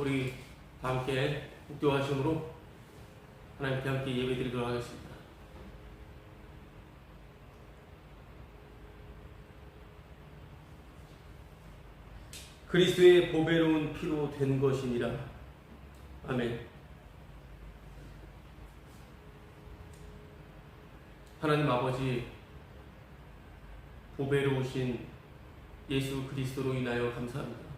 우리 함께 국도하심으로 하나님께 함께 예배드리도록 하겠습니다. 그리스도의 보배로운 피로 된 것이니라. 아멘. 하나님 아버지, 보배로우신 예수 그리스도로 인하여 감사합니다.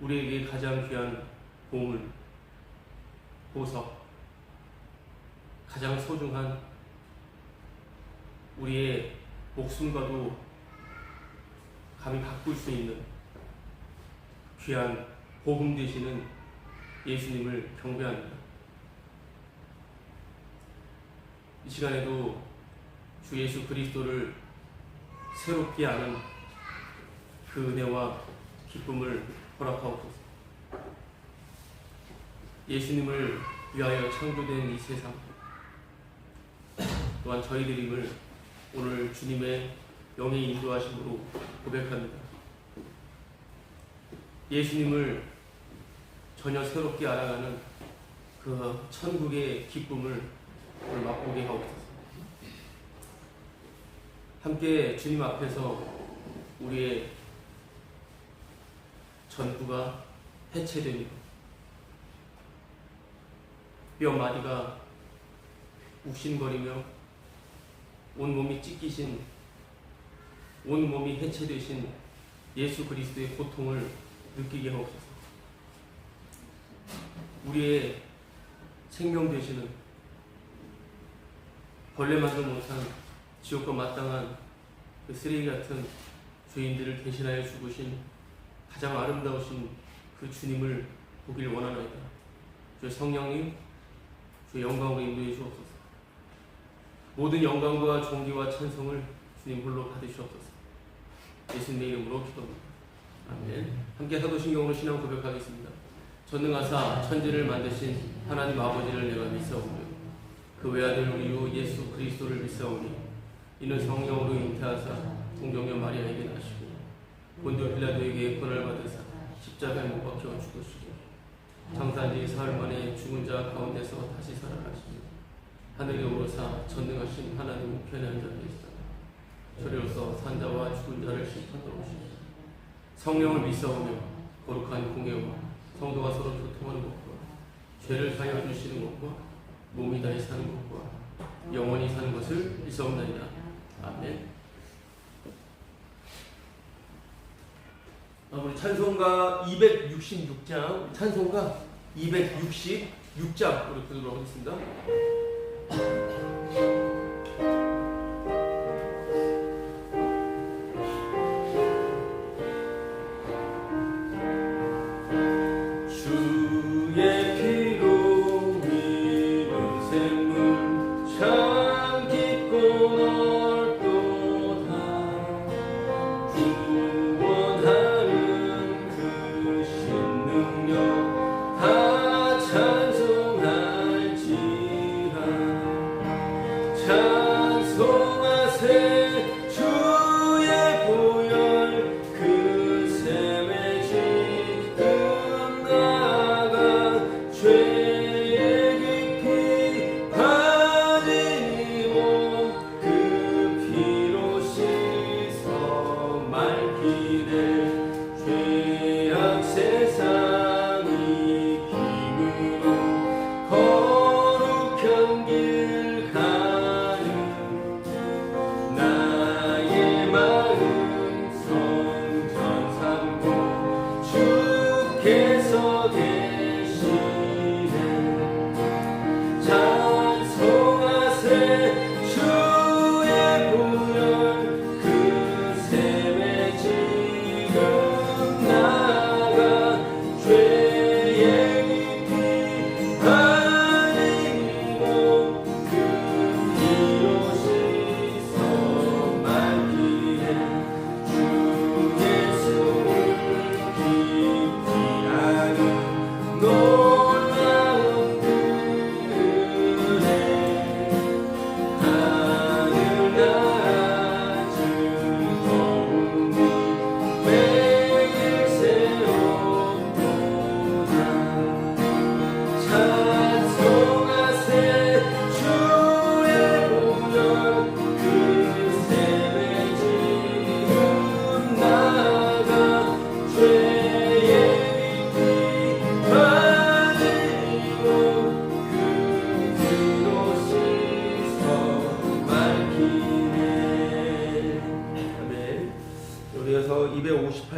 우리에게 가장 귀한 보물, 보석, 가장 소중한 우리의 목숨과도 감히 바꿀 수 있는 귀한 복음 되시는 예수님을 경배합니다. 이 시간에도 주 예수 그리스도를 새롭게 아는 그 은혜와 기쁨을 허락하옵소서. 예수님을 위하여 창조된 이 세상, 또한 저희들임을 오늘 주님의 영의 인도하심으로 고백합니다. 예수님을 전혀 새롭게 알아가는 그 천국의 기쁨을 오늘 맛보게 하옵소서. 함께 주님 앞에서 우리의 전부가 해체되며 뼈 마디가 욱신거리며 온몸이 찢기신, 온몸이 해체되신 예수 그리스도의 고통을 느끼게 하옵소서. 우리의 생명 되시는 벌레만도 못한 지옥과 마땅한 그 쓰레기 같은 죄인들을 대신하여 죽으신 가장 아름다우신 그 주님을 보길 원하나이다. 주 성령님, 주 영광으로 인도해 주옵소서. 모든 영광과 존귀와 찬송을 주님 홀로 받으시옵소서. 예수님의 이름으로 기도합니다. 아멘. 함께 사도신경으로 신앙 고백하겠습니다. 전능하사 천지를 만드신 하나님 아버지를 내가 믿사오며 그 외아들 우리 주 예수 그리스도를 믿사오니 이는 성령으로 잉태하사 동정녀 마리아에게 나시고 본디오 빌라도에게 고난을 받으사 십자가에 못 박혀 죽으시고 장사한 지 사흘 만에 죽은 자 가운데서 다시 살아나시며 하늘에 오르사 전능하신 하나님 우편에 앉아 계시다. 저리로서 산자와 죽은 자를 심판하러 오시니 성령을 믿사오며 거룩한 공예와 성도가 서로 교통하는 것과 죄를 사하여 주시는 것과 몸이 다시 사는 것과 영원히 사는 것을 믿사옵나이다. 아멘. 우리 찬송가 266장, 찬송가 266장 우리 부르도록 하겠습니다.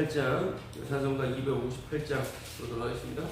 258장, 찬송가 258장 보도록 하겠습니다.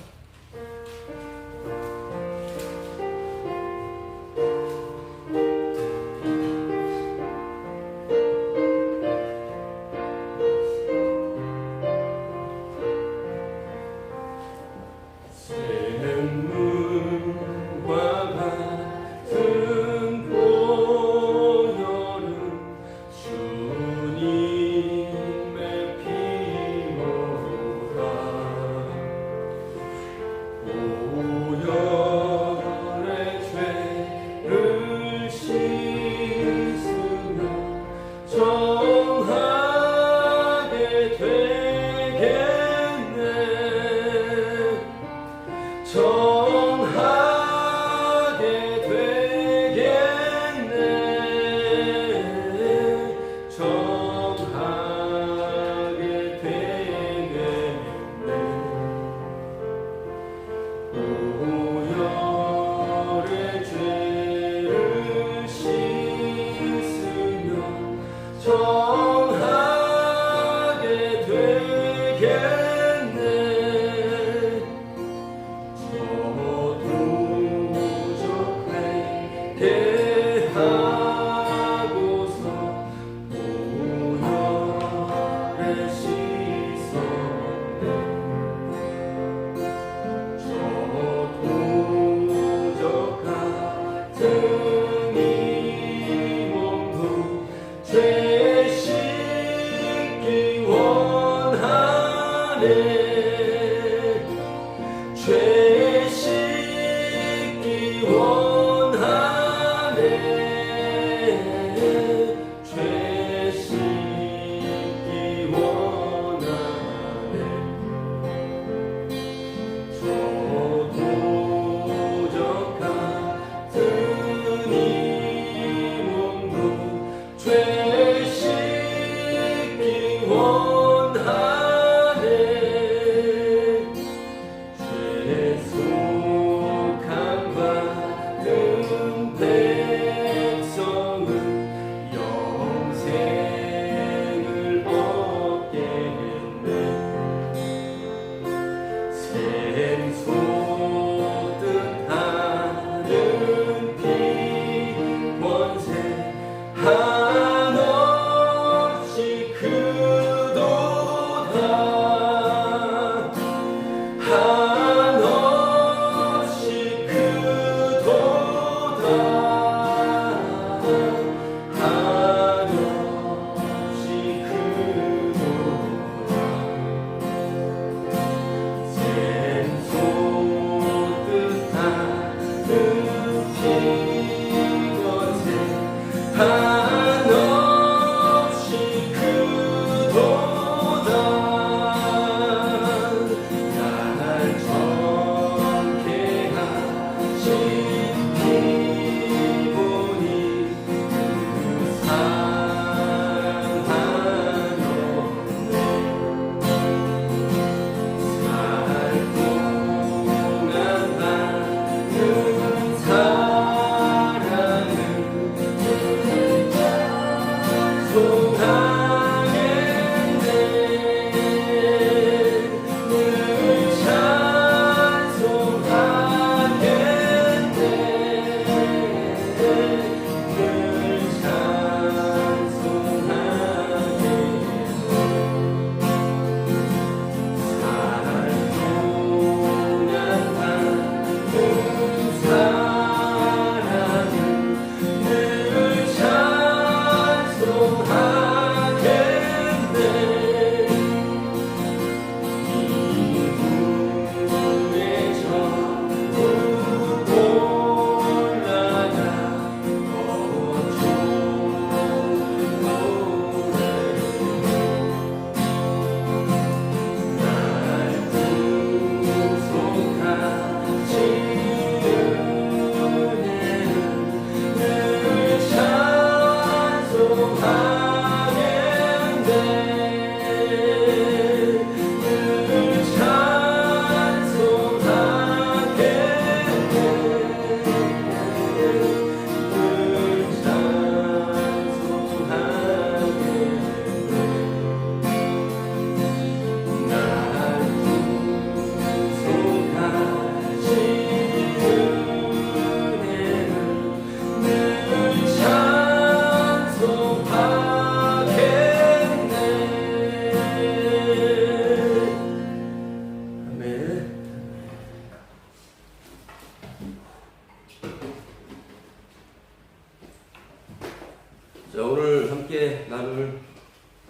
함께 나눌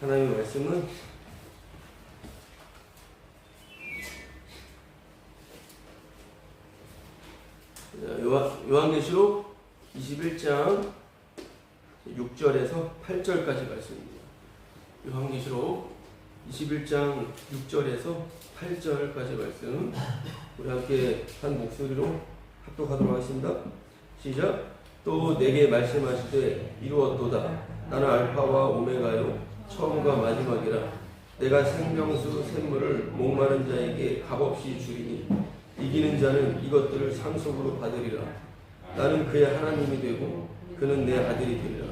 하나님의 말씀은 요한계시록 21장 6절에서 8절까지 말씀입니다. 요한계시록 21장 6절에서 8절까지 말씀 우리 함께 한 목소리로 합독하도록 하겠습니다. 시작. 또 내게 말씀하시되 이루었도다. 나는 알파와 오메가요 처음과 마지막이라. 내가 생명수 샘물을 목마른 자에게 값없이 주리니 이기는 자는 이것들을 상속으로 받으리라. 나는 그의 하나님이 되고 그는 내 아들이 되리라.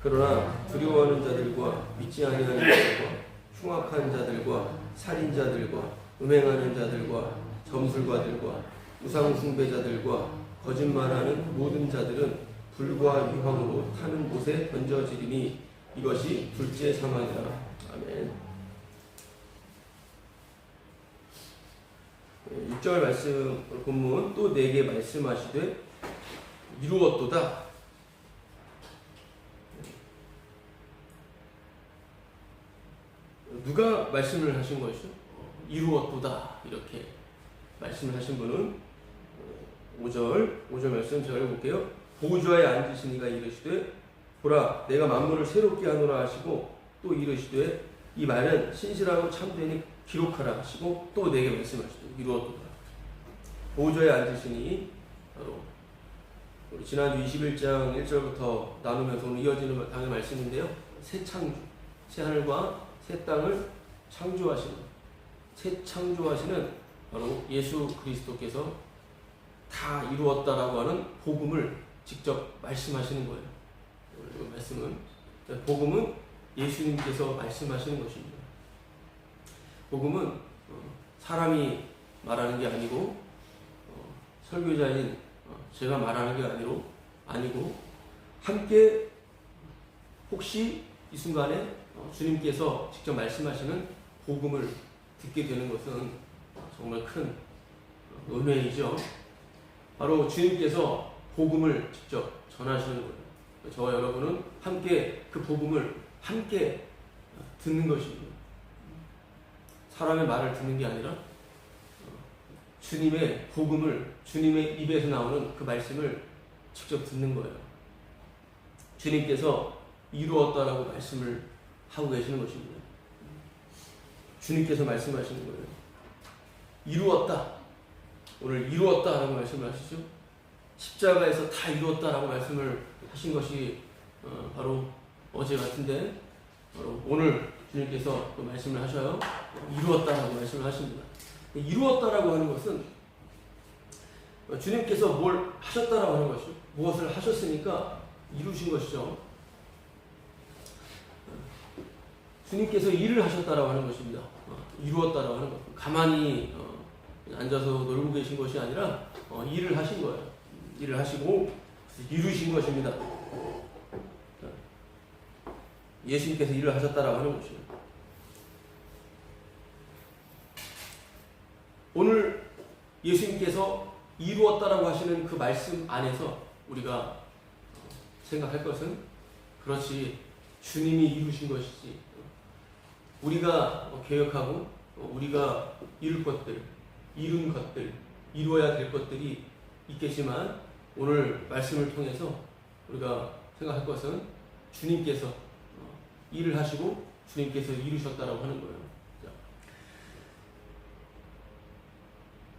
그러나 두려워하는 자들과 믿지 아니하는 자들과 흉악한 자들과 살인자들과 음행하는 자들과 점술가들과 우상 숭배자들과 거짓말하는 모든 자들은 불과 유황으로 타는 곳에 던져지리니 이것이 둘째 사망이라. 아멘. 6절 말씀 본문 또 내게 말씀하시되 이루었도다. 누가 말씀을 하신 것이죠? 이루었도다 이렇게 말씀을 하신 분은 5절 말씀 제가 읽어볼게요. 보좌에 앉으신 이가 이르시되 보라 내가 만물을 새롭게 하노라 하시고 또 이르시되 이 말은 신실하고 참되니 기록하라 하시고 또 내게 말씀하시되 이루었도다. 보좌에 앉으시니 바로 우리 지난주 21장 1절부터 나누면서 오늘 이어지는 당의 말씀인데요. 새 창조, 새 하늘과 새 땅을 창조하시는, 새 창조하시는 바로 예수 그리스도께서 다 이루었다라고 하는 복음을 직접 말씀하시는 거예요. 이 말씀은 복음은 예수님께서 말씀하시는 것입니다. 복음은 사람이 말하는 게 아니고 설교자인 제가 말하는 게 아니고 함께 혹시 이 순간에 주님께서 직접 말씀하시는 복음을 듣게 되는 것은 정말 큰 은혜이죠. 바로 주님께서 복음을 직접 전하시는 거예요. 저와 여러분은 함께 그 복음을 함께 듣는 것입니다. 사람의 말을 듣는 게 아니라 주님의 복음을 주님의 입에서 나오는 그 말씀을 직접 듣는 거예요. 주님께서 이루었다라고 말씀을 하고 계시는 것입니다. 주님께서 말씀하시는 거예요. 이루었다. 오늘 이루었다라고 말씀을 하시죠. 십자가에서 다 이루었다라고 말씀을 하신 것이 바로 어제 같은데 바로 오늘 주님께서 그 말씀을 하셔요. 이루었다라고 말씀을 하십니다. 이루었다라고 하는 것은 주님께서 뭘 하셨다라고 하는 것이죠. 무엇을 하셨으니까 이루신 것이죠. 주님께서 일을 하셨다라고 하는 것입니다. 이루었다라고 하는 것. 가만히 앉아서 놀고 계신 것이 아니라 일을 하신 거예요. 일을 하시고 이루신 것입니다. 예수님께서 일을 하셨다라고 하는 것이에요. 오늘 예수님께서 이루었다라고 하시는 그 말씀 안에서 우리가 생각할 것은 그렇지 주님이 이루신 것이지 우리가 계획하고 우리가 이룰 것들, 이룬 것들, 이루어야 될 것들이 있겠지만 오늘 말씀을 통해서 우리가 생각할 것은 주님께서 일을 하시고 주님께서 이루셨다라고 하는 거예요.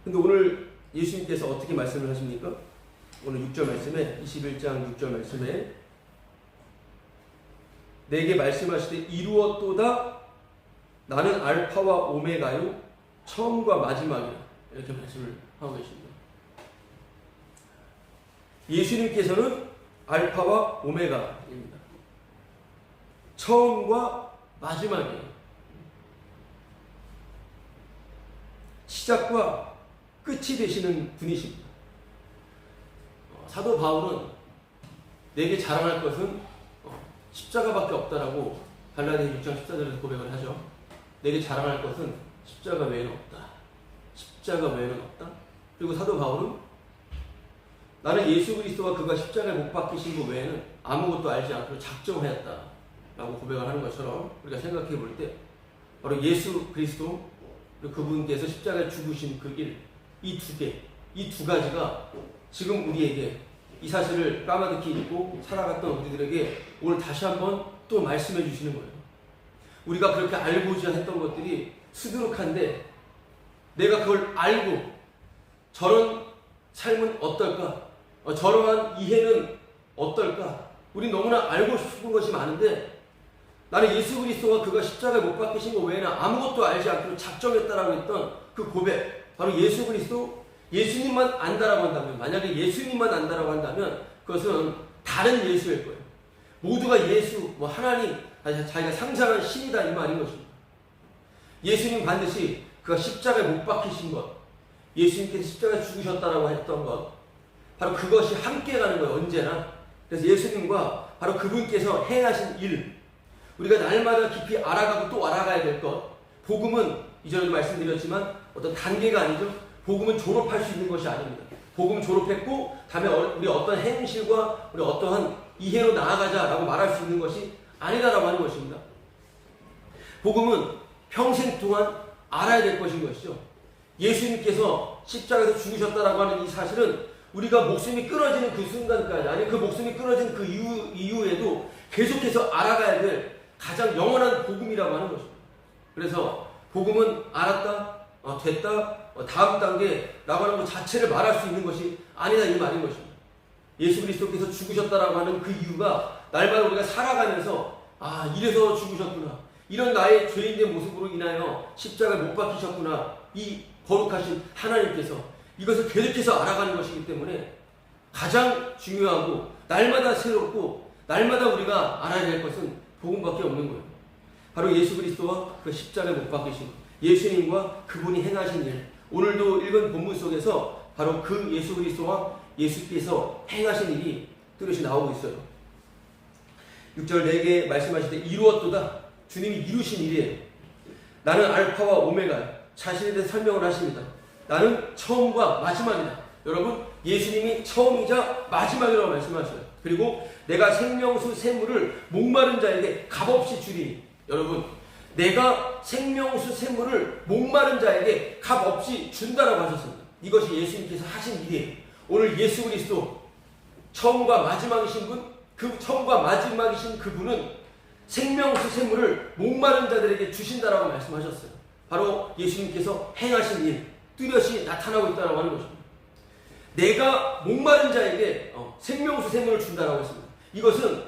근데 오늘 예수님께서 어떻게 말씀을 하십니까? 오늘 6절 말씀에 21장 6절 말씀에 내게 말씀하시되 이루었도다 나는 알파와 오메가요 처음과 마지막이라 이렇게 말씀을 하고 계십니다. 예수님께서는 알파와 오메가입니다. 처음과 마지막이에요. 시작과 끝이 되시는 분이십니다. 사도 바울은 내게 자랑할 것은 십자가밖에 없다라고 갈라디아 6장 14절에서 고백을 하죠. 내게 자랑할 것은 십자가 외에는 없다. 십자가 외에는 없다. 그리고 사도 바울은 나는 예수 그리스도와 그가 십자가에 못 박히신 것 외에는 아무것도 알지 않고 작정하였다 라고 고백을 하는 것처럼 우리가 생각해 볼 때 바로 예수 그리스도 그분께서 십자가에 죽으신 그 일, 이 두 개, 이 두 가지가 지금 우리에게 이 사실을 까마득히 잊고 살아갔던 우리들에게 오늘 다시 한번 또 말씀해 주시는 거예요. 우리가 그렇게 알고자 했던 것들이 수두룩한데 내가 그걸 알고 저런 삶은 어떨까? 저러한 이해는 어떨까? 우리 너무나 알고 싶은 것이 많은데 나는 예수 그리스도가 그가 십자가에 못 박히신 것 외에는 아무것도 알지 않기로 작정했다라고 했던 그 고백, 바로 예수 그리스도, 예수님만 안다라고 한다면, 만약에 예수님만 안다라고 한다면 그것은 다른 예수일 거예요. 모두가 예수, 하나님, 자기가 상상한 신이다 이 말인 것입니다. 예수님 반드시 그가 십자가에 못 박히신 것, 예수님께서 십자가에 죽으셨다라고 했던 것, 바로 그것이 함께 가는 거예요. 언제나. 그래서 예수님과 바로 그분께서 행하신 일, 우리가 날마다 깊이 알아가고 또 알아가야 될 것. 복음은 이전에도 말씀드렸지만 어떤 단계가 아니죠. 복음은 졸업할 수 있는 것이 아닙니다. 복음은 졸업했고 다음에 우리 어떤 행실과 우리 어떠한 이해로 나아가자라고 말할 수 있는 것이 아니다라고 하는 것입니다. 복음은 평생 동안 알아야 될 것인 것이죠. 예수님께서 십자가에서 죽으셨다라고 하는 이 사실은 우리가 목숨이 끊어지는 그 순간까지, 아니 그 목숨이 끊어진 그 이후에도 계속해서 알아가야 될 가장 영원한 복음이라고 하는 것입니다. 그래서 복음은 알았다, 됐다, 다음 단계라고 하는 것 자체를 말할 수 있는 것이 아니다 이 말인 것입니다. 예수 그리스도께서 죽으셨다라고 하는 그 이유가 날마다 우리가 살아가면서 이래서 죽으셨구나, 이런 나의 죄인의 모습으로 인하여 십자가에 못 박히셨구나, 이 거룩하신 하나님께서 이것을 계속해서 알아가는 것이기 때문에 가장 중요하고 날마다 새롭고 날마다 우리가 알아야 될 것은 복음밖에 없는 거예요. 바로 예수 그리스도와 그 십자가에 못 박히신 것, 예수님과 그분이 행하신 일, 오늘도 읽은 본문 속에서 바로 그 예수 그리스도와 예수께서 행하신 일이 뚜렷이 나오고 있어요. 6절 내게 말씀하실 때 이루었도다, 주님이 이루신 일이에요. 나는 알파와 오메가, 자신에 대해 설명을 하십니다. 나는 처음과 마지막이다. 여러분, 예수님이 처음이자 마지막이라고 말씀하셔요. 그리고 내가 생명수 샘물을 목마른 자에게 값없이 주리니, 여러분, 내가 생명수 샘물을 목마른 자에게 값없이 준다라고 하셨습니다. 이것이 예수님께서 하신 일이에요. 오늘 예수 그리스도 처음과 마지막이신 분, 그 처음과 마지막이신 그분은 생명수 샘물을 목마른 자들에게 주신다라고 말씀하셨어요. 바로 예수님께서 행하신 일, 뚜렷이 나타나고 있다고 하는 것입니다. 내가 목마른 자에게 생명수 샘물을 준다라고 했습니다. 이것은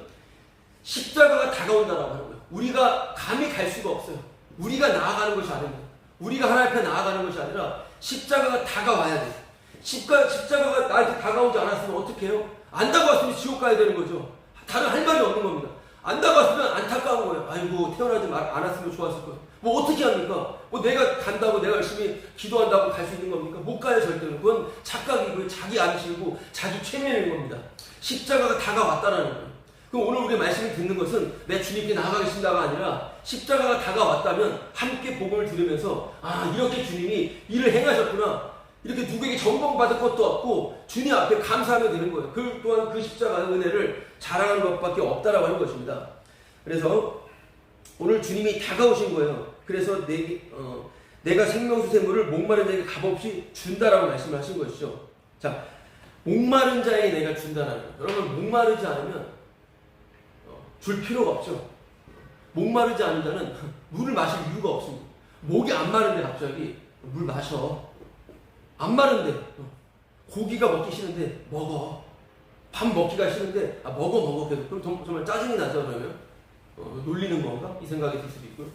십자가가 다가온다라고 하는 거예요. 우리가 감히 갈 수가 없어요. 우리가 나아가는 것이 아닙니다. 우리가 하나님 앞에 나아가는 것이 아니라 십자가가 다가와야 돼요. 십자가가 나한테 다가오지 않았으면 어떻게 해요? 안 다가왔으면 지옥 가야 되는 거죠. 다른 할 말이 없는 겁니다. 안 다가왔으면 안타까운 거예요. 아이고, 태어나지 않았으면 좋았을 거예요. 뭐 어떻게 합니까? 뭐 내가 간다고 내가 열심히 기도한다고 갈 수 있는 겁니까? 못 가요, 절대로. 그건 착각이고 자기 안식이고 자기 최면인 겁니다. 십자가가 다가왔다라는 거예요. 그럼 오늘 우리 말씀을 듣는 것은 내 주님께 나아가겠습니다가 아니라 십자가가 다가왔다면 함께 복음을 들으면서 이렇게 주님이 일을 행하셨구나, 이렇게 누구에게 전봉받을 것도 없고 주님 앞에 감사하며 되는 거예요. 그 또한 그 십자가의 은혜를 자랑하는 것밖에 없다라고 하는 것입니다. 그래서 오늘 주님이 다가오신 거예요. 그래서 내가 생명수 샘물을 목마른 자에게 값없이 준다라고 말씀하신 것이죠. 자, 목마른 자에게 내가 준다라는 거예요. 여러분, 목마르지 않으면 줄 필요가 없죠. 목마르지 않은 자는 물을 마실 이유가 없습니다. 목이 안 마른데 갑자기 물 마셔. 안 마른데, 고기가 먹기 싫은데 먹어. 밥 먹기가 싫은데 먹어 계속. 그럼 정말 짜증이 나죠. 그러면 놀리는 건가? 이 생각이 들 수도 있고요.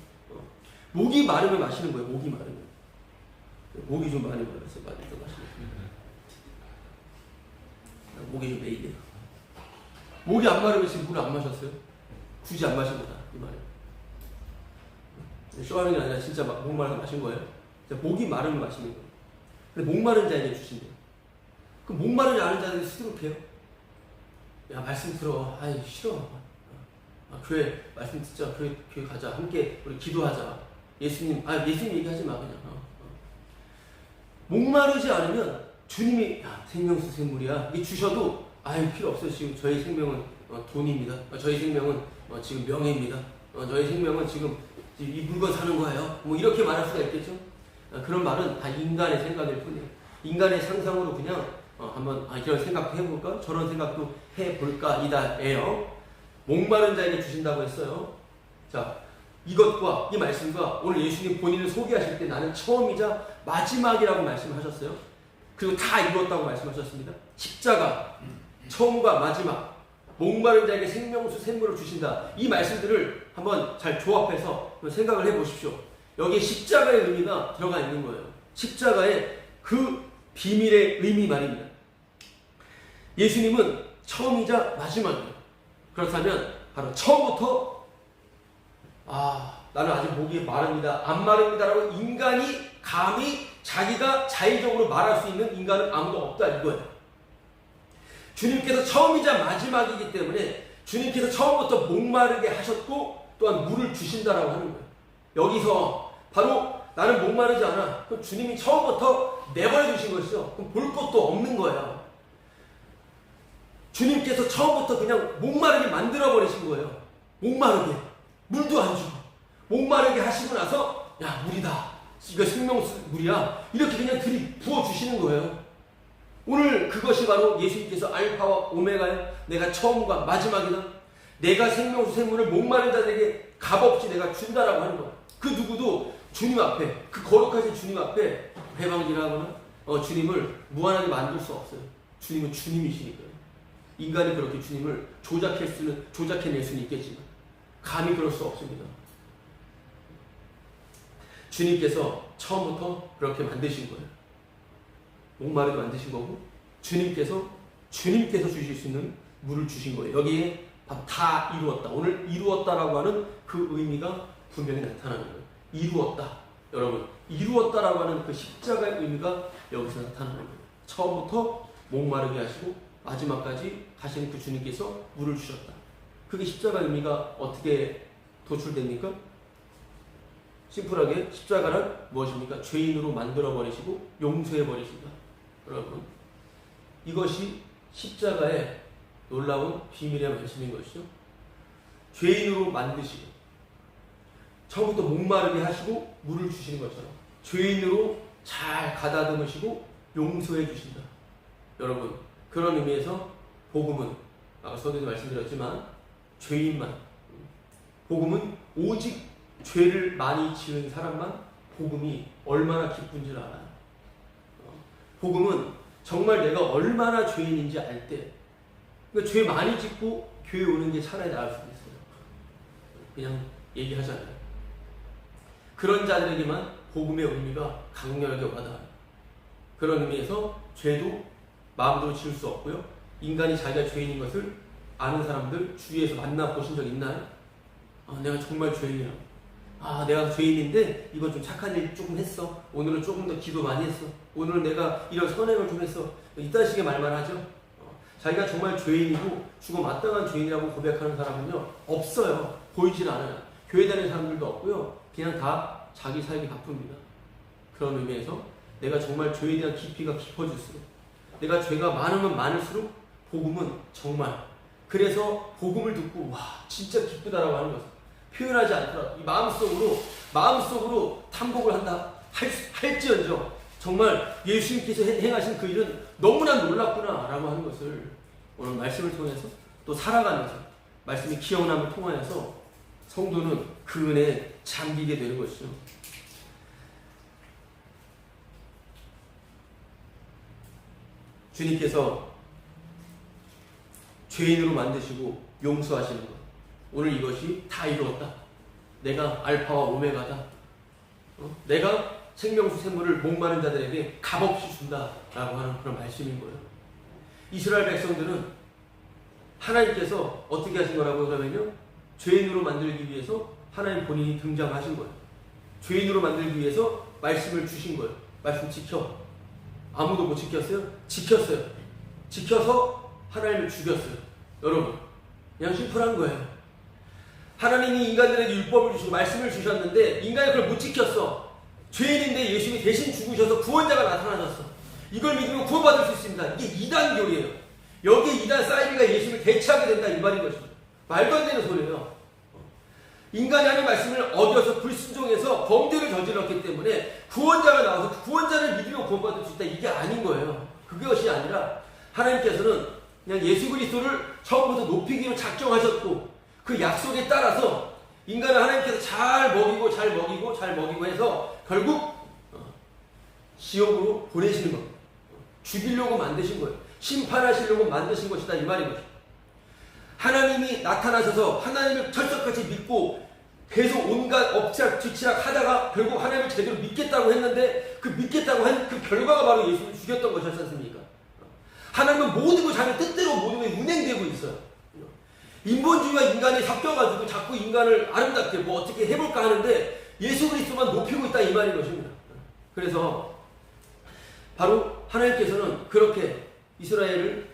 목이 마르면 마시는 거예요. 목이 마르면. 목이 좀 많이 마르서 마시는 거예요. 목이 좀 메이네요. 목이 안 마르면 지금 물을 안 마셨어요? 굳이 안 마신 거다 이 말이에요. 쇼하는 게 아니라 진짜 목 마르서 마신 거예요. 목이 마르면 마시는 거예요. 근데 목마른 자에게 주신대요. 그럼 목마르지 않은 자들이 수두룩해요. 야, 말씀 들어. 아이, 싫어. 교회 말씀 듣자. 교회 가자. 함께 우리 기도하자. 예수님 얘기하지 마 그냥. 목마르지 않으면 주님이 생명수 샘물이야 이게 주셔도 필요 없어요. 지금 저희 생명은 돈입니다. 저희 생명은 지금 명예입니다. 너의 생명은 지금 이 물건 사는 거예요. 뭐 이렇게 말할 수가 있겠죠. 그런 말은 다 인간의 생각일 뿐이에요. 인간의 상상으로 그냥 한번 이런 생각도 해볼까? 저런 생각도 해볼까? 이다예요. 목마른 자에게 주신다고 했어요. 자, 이것과 이 말씀과 오늘 예수님 본인을 소개하실 때 나는 처음이자 마지막이라고 말씀하셨어요. 그리고 다 이루었다고 말씀하셨습니다. 십자가, 처음과 마지막, 목마른 자에게 생명수 샘물을 주신다. 이 말씀들을 한번 잘 조합해서 생각을 해보십시오. 여기에 십자가의 의미가 들어가 있는 거예요. 십자가의 그 비밀의 의미 말입니다. 예수님은 처음이자 마지막이에요. 그렇다면 바로 처음부터 나는 아직 목이 마릅니다, 안 마릅니다라고 인간이 감히 자기가 자의적으로 말할 수 있는 인간은 아무도 없다 이거예요. 주님께서 처음이자 마지막이기 때문에 주님께서 처음부터 목마르게 하셨고 또한 물을 주신다라고 하는 거예요. 여기서 바로 나는 목마르지 않아. 그럼 주님이 처음부터 내버려 두신 것이죠. 그럼 볼 것도 없는 거예요. 주님께서 처음부터 그냥 목마르게 만들어 버리신 거예요. 목마르게. 물도 안 주고. 목마르게 하시고 나서 야, 물이다. 이거 생명물이야. 이렇게 그냥 들이부어 주시는 거예요. 오늘 그것이 바로 예수님께서 알파와 오메가야. 내가 처음과 마지막이다. 내가 생명수 샘물을 목마른 자들에게 값없이 내가 준다라고 하는 거예요. 그 누구도 주님 앞에, 그 거룩하신 주님 앞에 회방기라거나 주님을 무한하게 만들 수 없어요. 주님은 주님이시니까요. 인간이 그렇게 주님을 조작해낼 수는 있겠지만 감히 그럴 수 없습니다. 주님께서 처음부터 그렇게 만드신 거예요. 목마르게 만드신 거고 주님께서 주실 수 있는 물을 주신 거예요. 여기에 다 이루었다. 오늘 이루었다라고 하는 그 의미가 분명히 나타나는 거예요. 이루었다. 여러분, 이루었다라고 하는 그 십자가의 의미가 여기서 나타나는 거예요. 처음부터 목마르게 하시고 마지막까지 하시는 그 주님께서 물을 주셨다. 그게 십자가의 의미가 어떻게 도출됩니까? 심플하게 십자가는 무엇입니까? 죄인으로 만들어버리시고 용서해버리신다. 여러분, 이것이 십자가의 놀라운 비밀의 말씀인 것이죠. 죄인으로 만드시고 처음부터 목마르게 하시고 물을 주시는 것처럼 죄인으로 잘 가다듬으시고 용서해 주신다. 여러분, 그런 의미에서 복음은 아까 서두에도 말씀드렸지만 죄인만, 복음은 오직 죄를 많이 지은 사람만 복음이 얼마나 기쁜지를 알아요. 복음은 정말 내가 얼마나 죄인인지 알 때, 그러니까 죄 많이 짓고 교회 오는 게 차라리 나을 수도 있어요. 그냥 얘기하잖아요. 그런 자들에게만 복음의 의미가 강렬하게 와닿아요. 그런 의미에서 죄도 마음대로 지을 수 없고요. 인간이 자기가 죄인인 것을 아는 사람들 주위에서 만나보신 적 있나요? 내가 정말 죄인이야. 내가 죄인인데 이건 좀 착한 일 조금 했어. 오늘은 조금 더 기도 많이 했어. 오늘은 내가 이런 선행을 좀 했어. 이딴 식의 말만 하죠. 자기가 정말 죄인이고 죽어 마땅한 죄인이라고 고백하는 사람은요, 없어요. 보이질 않아요. 교회 다니는 사람들도 없고요. 그냥 다 자기 살기 바쁩니다. 그런 의미에서 내가 정말 죄에 대한 깊이가 깊어질수록, 내가 죄가 많으면 많을수록 복음은 정말, 그래서 복음을 듣고 와 진짜 기쁘다라고 하는 것을 표현하지 않더라도 이 마음속으로 탐복을 한다 할지언정 정말 예수님께서 행하신 그 일은 너무나 놀랍구나라고 하는 것을 오늘 말씀을 통해서 또 살아가면서 말씀이 기억남을 통하여서 성도는 그 은혜에 잠기게 되는 것이죠. 주님께서 죄인으로 만드시고 용서하시는 것, 오늘 이것이 다 이루었다. 내가 알파와 오메가다. 내가 생명수 샘물을 목마른 자들에게 값없이 준다라고 하는 그런 말씀인 거예요. 이스라엘 백성들은 하나님께서 어떻게 하신 거라고 하면요, 죄인으로 만들기 위해서 하나님 본인이 등장하신 거예요. 죄인으로 만들기 위해서 말씀을 주신 거예요. 말씀 지켜. 아무도 못 지켰어요? 지켰어요. 지켜서 하나님을 죽였어요. 여러분, 그냥 심플한 거예요. 하나님이 인간들에게 율법을 주시고 말씀을 주셨는데 인간이 그걸 못 지켰어. 죄인인데 예수님이 대신 죽으셔서 구원자가 나타나셨어. 이걸 믿으면 구원받을 수 있습니다. 이게 이단교리예요. 여기에 이단 사이비가 예수님을 대체하게 된다 이 말인 것입니다. 말도 안 되는 소리예요. 인간이 하는 말씀을 어겨서 불순종해서 범죄를 저질렀기 때문에 구원자가 나와서 구원자를 믿으면 구원받을 수 있다. 이게 아닌 거예요. 그것이 아니라 하나님께서는 그냥 예수 그리스도를 처음부터 높이기로 작정하셨고 그 약속에 따라서 인간을 하나님께서 잘 먹이고 해서 결국 지옥으로 보내시는 겁니다. 죽이려고 만드신 거예요. 심판하시려고 만드신 것이다 이 말인 거죠. 하나님이 나타나셔서 하나님을 철석같이 믿고 계속 온갖 엎치락 하다가 결국 하나님을 제대로 믿겠다고 했는데 그 믿겠다고 한 그 결과가 바로 예수를 죽였던 것이었지 않습니까? 하나님은 모든 걸 자기 뜻대로 모든 게 운행되고 있어요. 인본주의와 인간이 섞여가지고 자꾸 인간을 아름답게 뭐 어떻게 해볼까 하는데 예수 그리스도만 높이고 있다 이 말인 것입니다. 그래서 바로 하나님께서는 그렇게 이스라엘을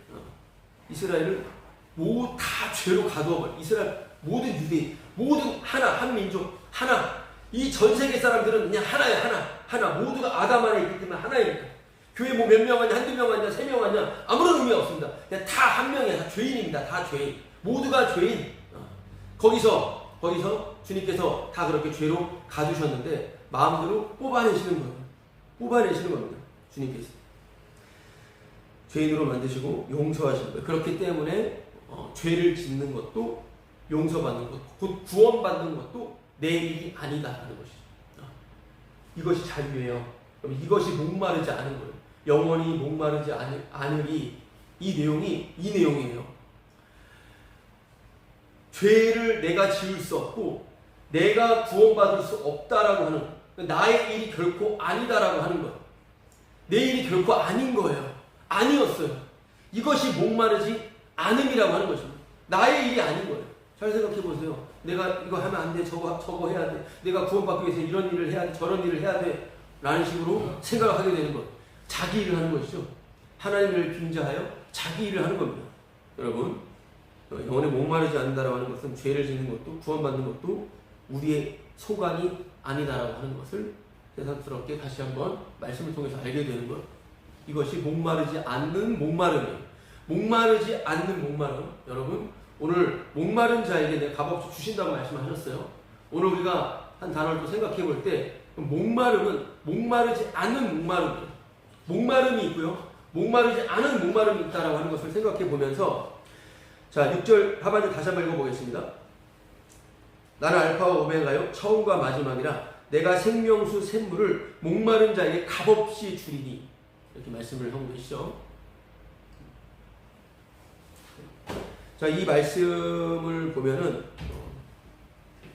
모두 다 죄로 가두어버려. 이스라엘 모든 유대인, 모든 한 민족, 하나. 이 전 세계 사람들은 그냥 하나야, 하나. 모두가 아담 안에 있기 때문에 하나이니까. 교회 뭐 몇 명 하냐, 한두 명 하냐, 3명 하냐, 아무런 의미 없습니다. 그냥 다 한 명이야. 다 죄인입니다. 다 죄인. 모두가 죄인. 거기서 주님께서 다 그렇게 죄로 가두셨는데 마음대로 뽑아내시는 거예요. 뽑아내시는 겁니다. 주님께서. 죄인으로 만드시고 용서하시는 거예요. 그렇기 때문에 죄를 짓는 것도 용서받는 것, 곧 구원받는 것도 내 일이 아니다라는 것이죠. 이것이 자유예요. 그럼 이것이 목마르지 않은 거예요. 영원히 목마르지 않으리. 이 내용이에요. 죄를 내가 지을 수 없고 내가 구원받을 수 없다라고 하는, 나의 일이 결코 아니다라고 하는 거예요. 내 일이 결코 아닌 거예요. 아니었어요. 이것이 목마르지 않음이라고 하는 것입니다. 나의 일이 아닌 거예요. 잘 생각해 보세요. 내가 이거 하면 안 돼, 저거 해야 돼, 내가 구원받기 위해서 이런 일을 해야 돼, 저런 일을 해야 돼 라는 식으로 생각을 하게 되는 것. 자기 일을 하는 것이죠. 하나님을 빙자하여 자기 일을 하는 겁니다. 여러분, 영원히 목마르지 않는다라고 하는 것은 죄를 짓는 것도 구원받는 것도 우리의 소관이 아니다라고 하는 것을 새삼스럽게 다시 한번 말씀을 통해서 알게 되는 것. 이것이 목마르지 않는 목마름이에요. 목마르지 않는 목마름. 여러분, 오늘 목마른 자에게 내가 값없이 주신다고 말씀하셨어요. 오늘 우리가 한 단어를 또 생각해 볼 때 목마름은 목마르지 않는 목마름이에요. 목마름이 있고요. 목마르지 않은 목마름이 있다라고 하는 것을 생각해 보면서, 자, 6절 하반절 다시 한번 읽어보겠습니다. 나는 알파와 오메가요 처음과 마지막이라 내가 생명수 샘물을 목마른 자에게 값없이 주리니. 이렇게 말씀을 하고 계시죠. 자, 이 말씀을 보면은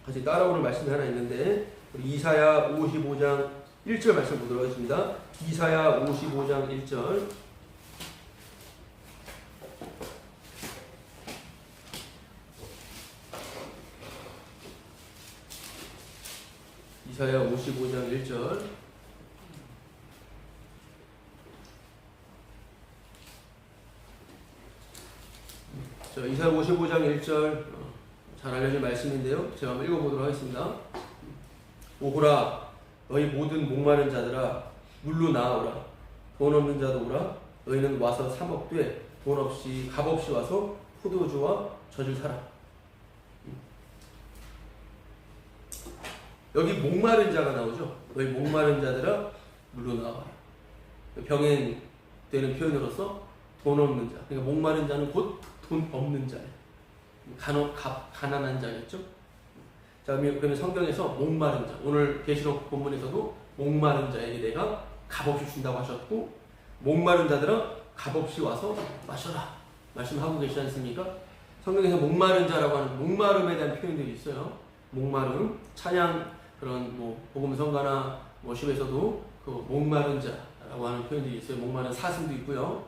같이 따라오는 말씀이 하나 있는데, 우리 이사야 55장 1절 말씀 보도록 하겠습니다. 이사야 55장 1절. 이사야 55장 1절. 자, 이사야 55장 1절 잘 알려진 말씀인데요. 제가 한번 읽어보도록 하겠습니다. 오호라 너희 모든 목마른 자들아 물로 나아오라. 돈 없는 자도 오라. 너희는 와서 사 먹되 돈 없이 값 없이 와서 포도주와 젖을 사라. 여기 목마른 자가 나오죠. 너희 목마른 자들아 물로 나와라. 병행 되는 표현으로서 돈 없는 자. 그러니까 목마른 자는 곧 돈 없는 자예요. 가난한 자겠죠. 자, 그러면 성경에서 목마른 자, 오늘 계시록 본문에서도 목마른 자에게 내가 값없이 준다고 하셨고, 목마른 자들아 값없이 와서 마셔라 말씀하고 계시지 않습니까? 성경에서 목마른 자라고 하는 목마름에 대한 표현들이 있어요. 목마름, 찬양, 그런 뭐 복음성가나 워십에서도 그 목마른 자라고 하는 표현들이 있어요. 목마른 사슴도 있고요.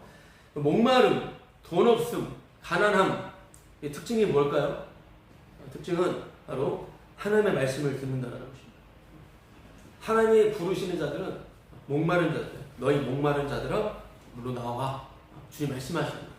목마름, 돈 없음, 가난함, 이 특징이 뭘까요? 특징은 바로 하나님의 말씀을 듣는다는 것입니다. 하나님이 부르시는 자들은 목마른 자들, 너희 목마른 자들아 물로 나와. 주님 말씀하시는 거예요.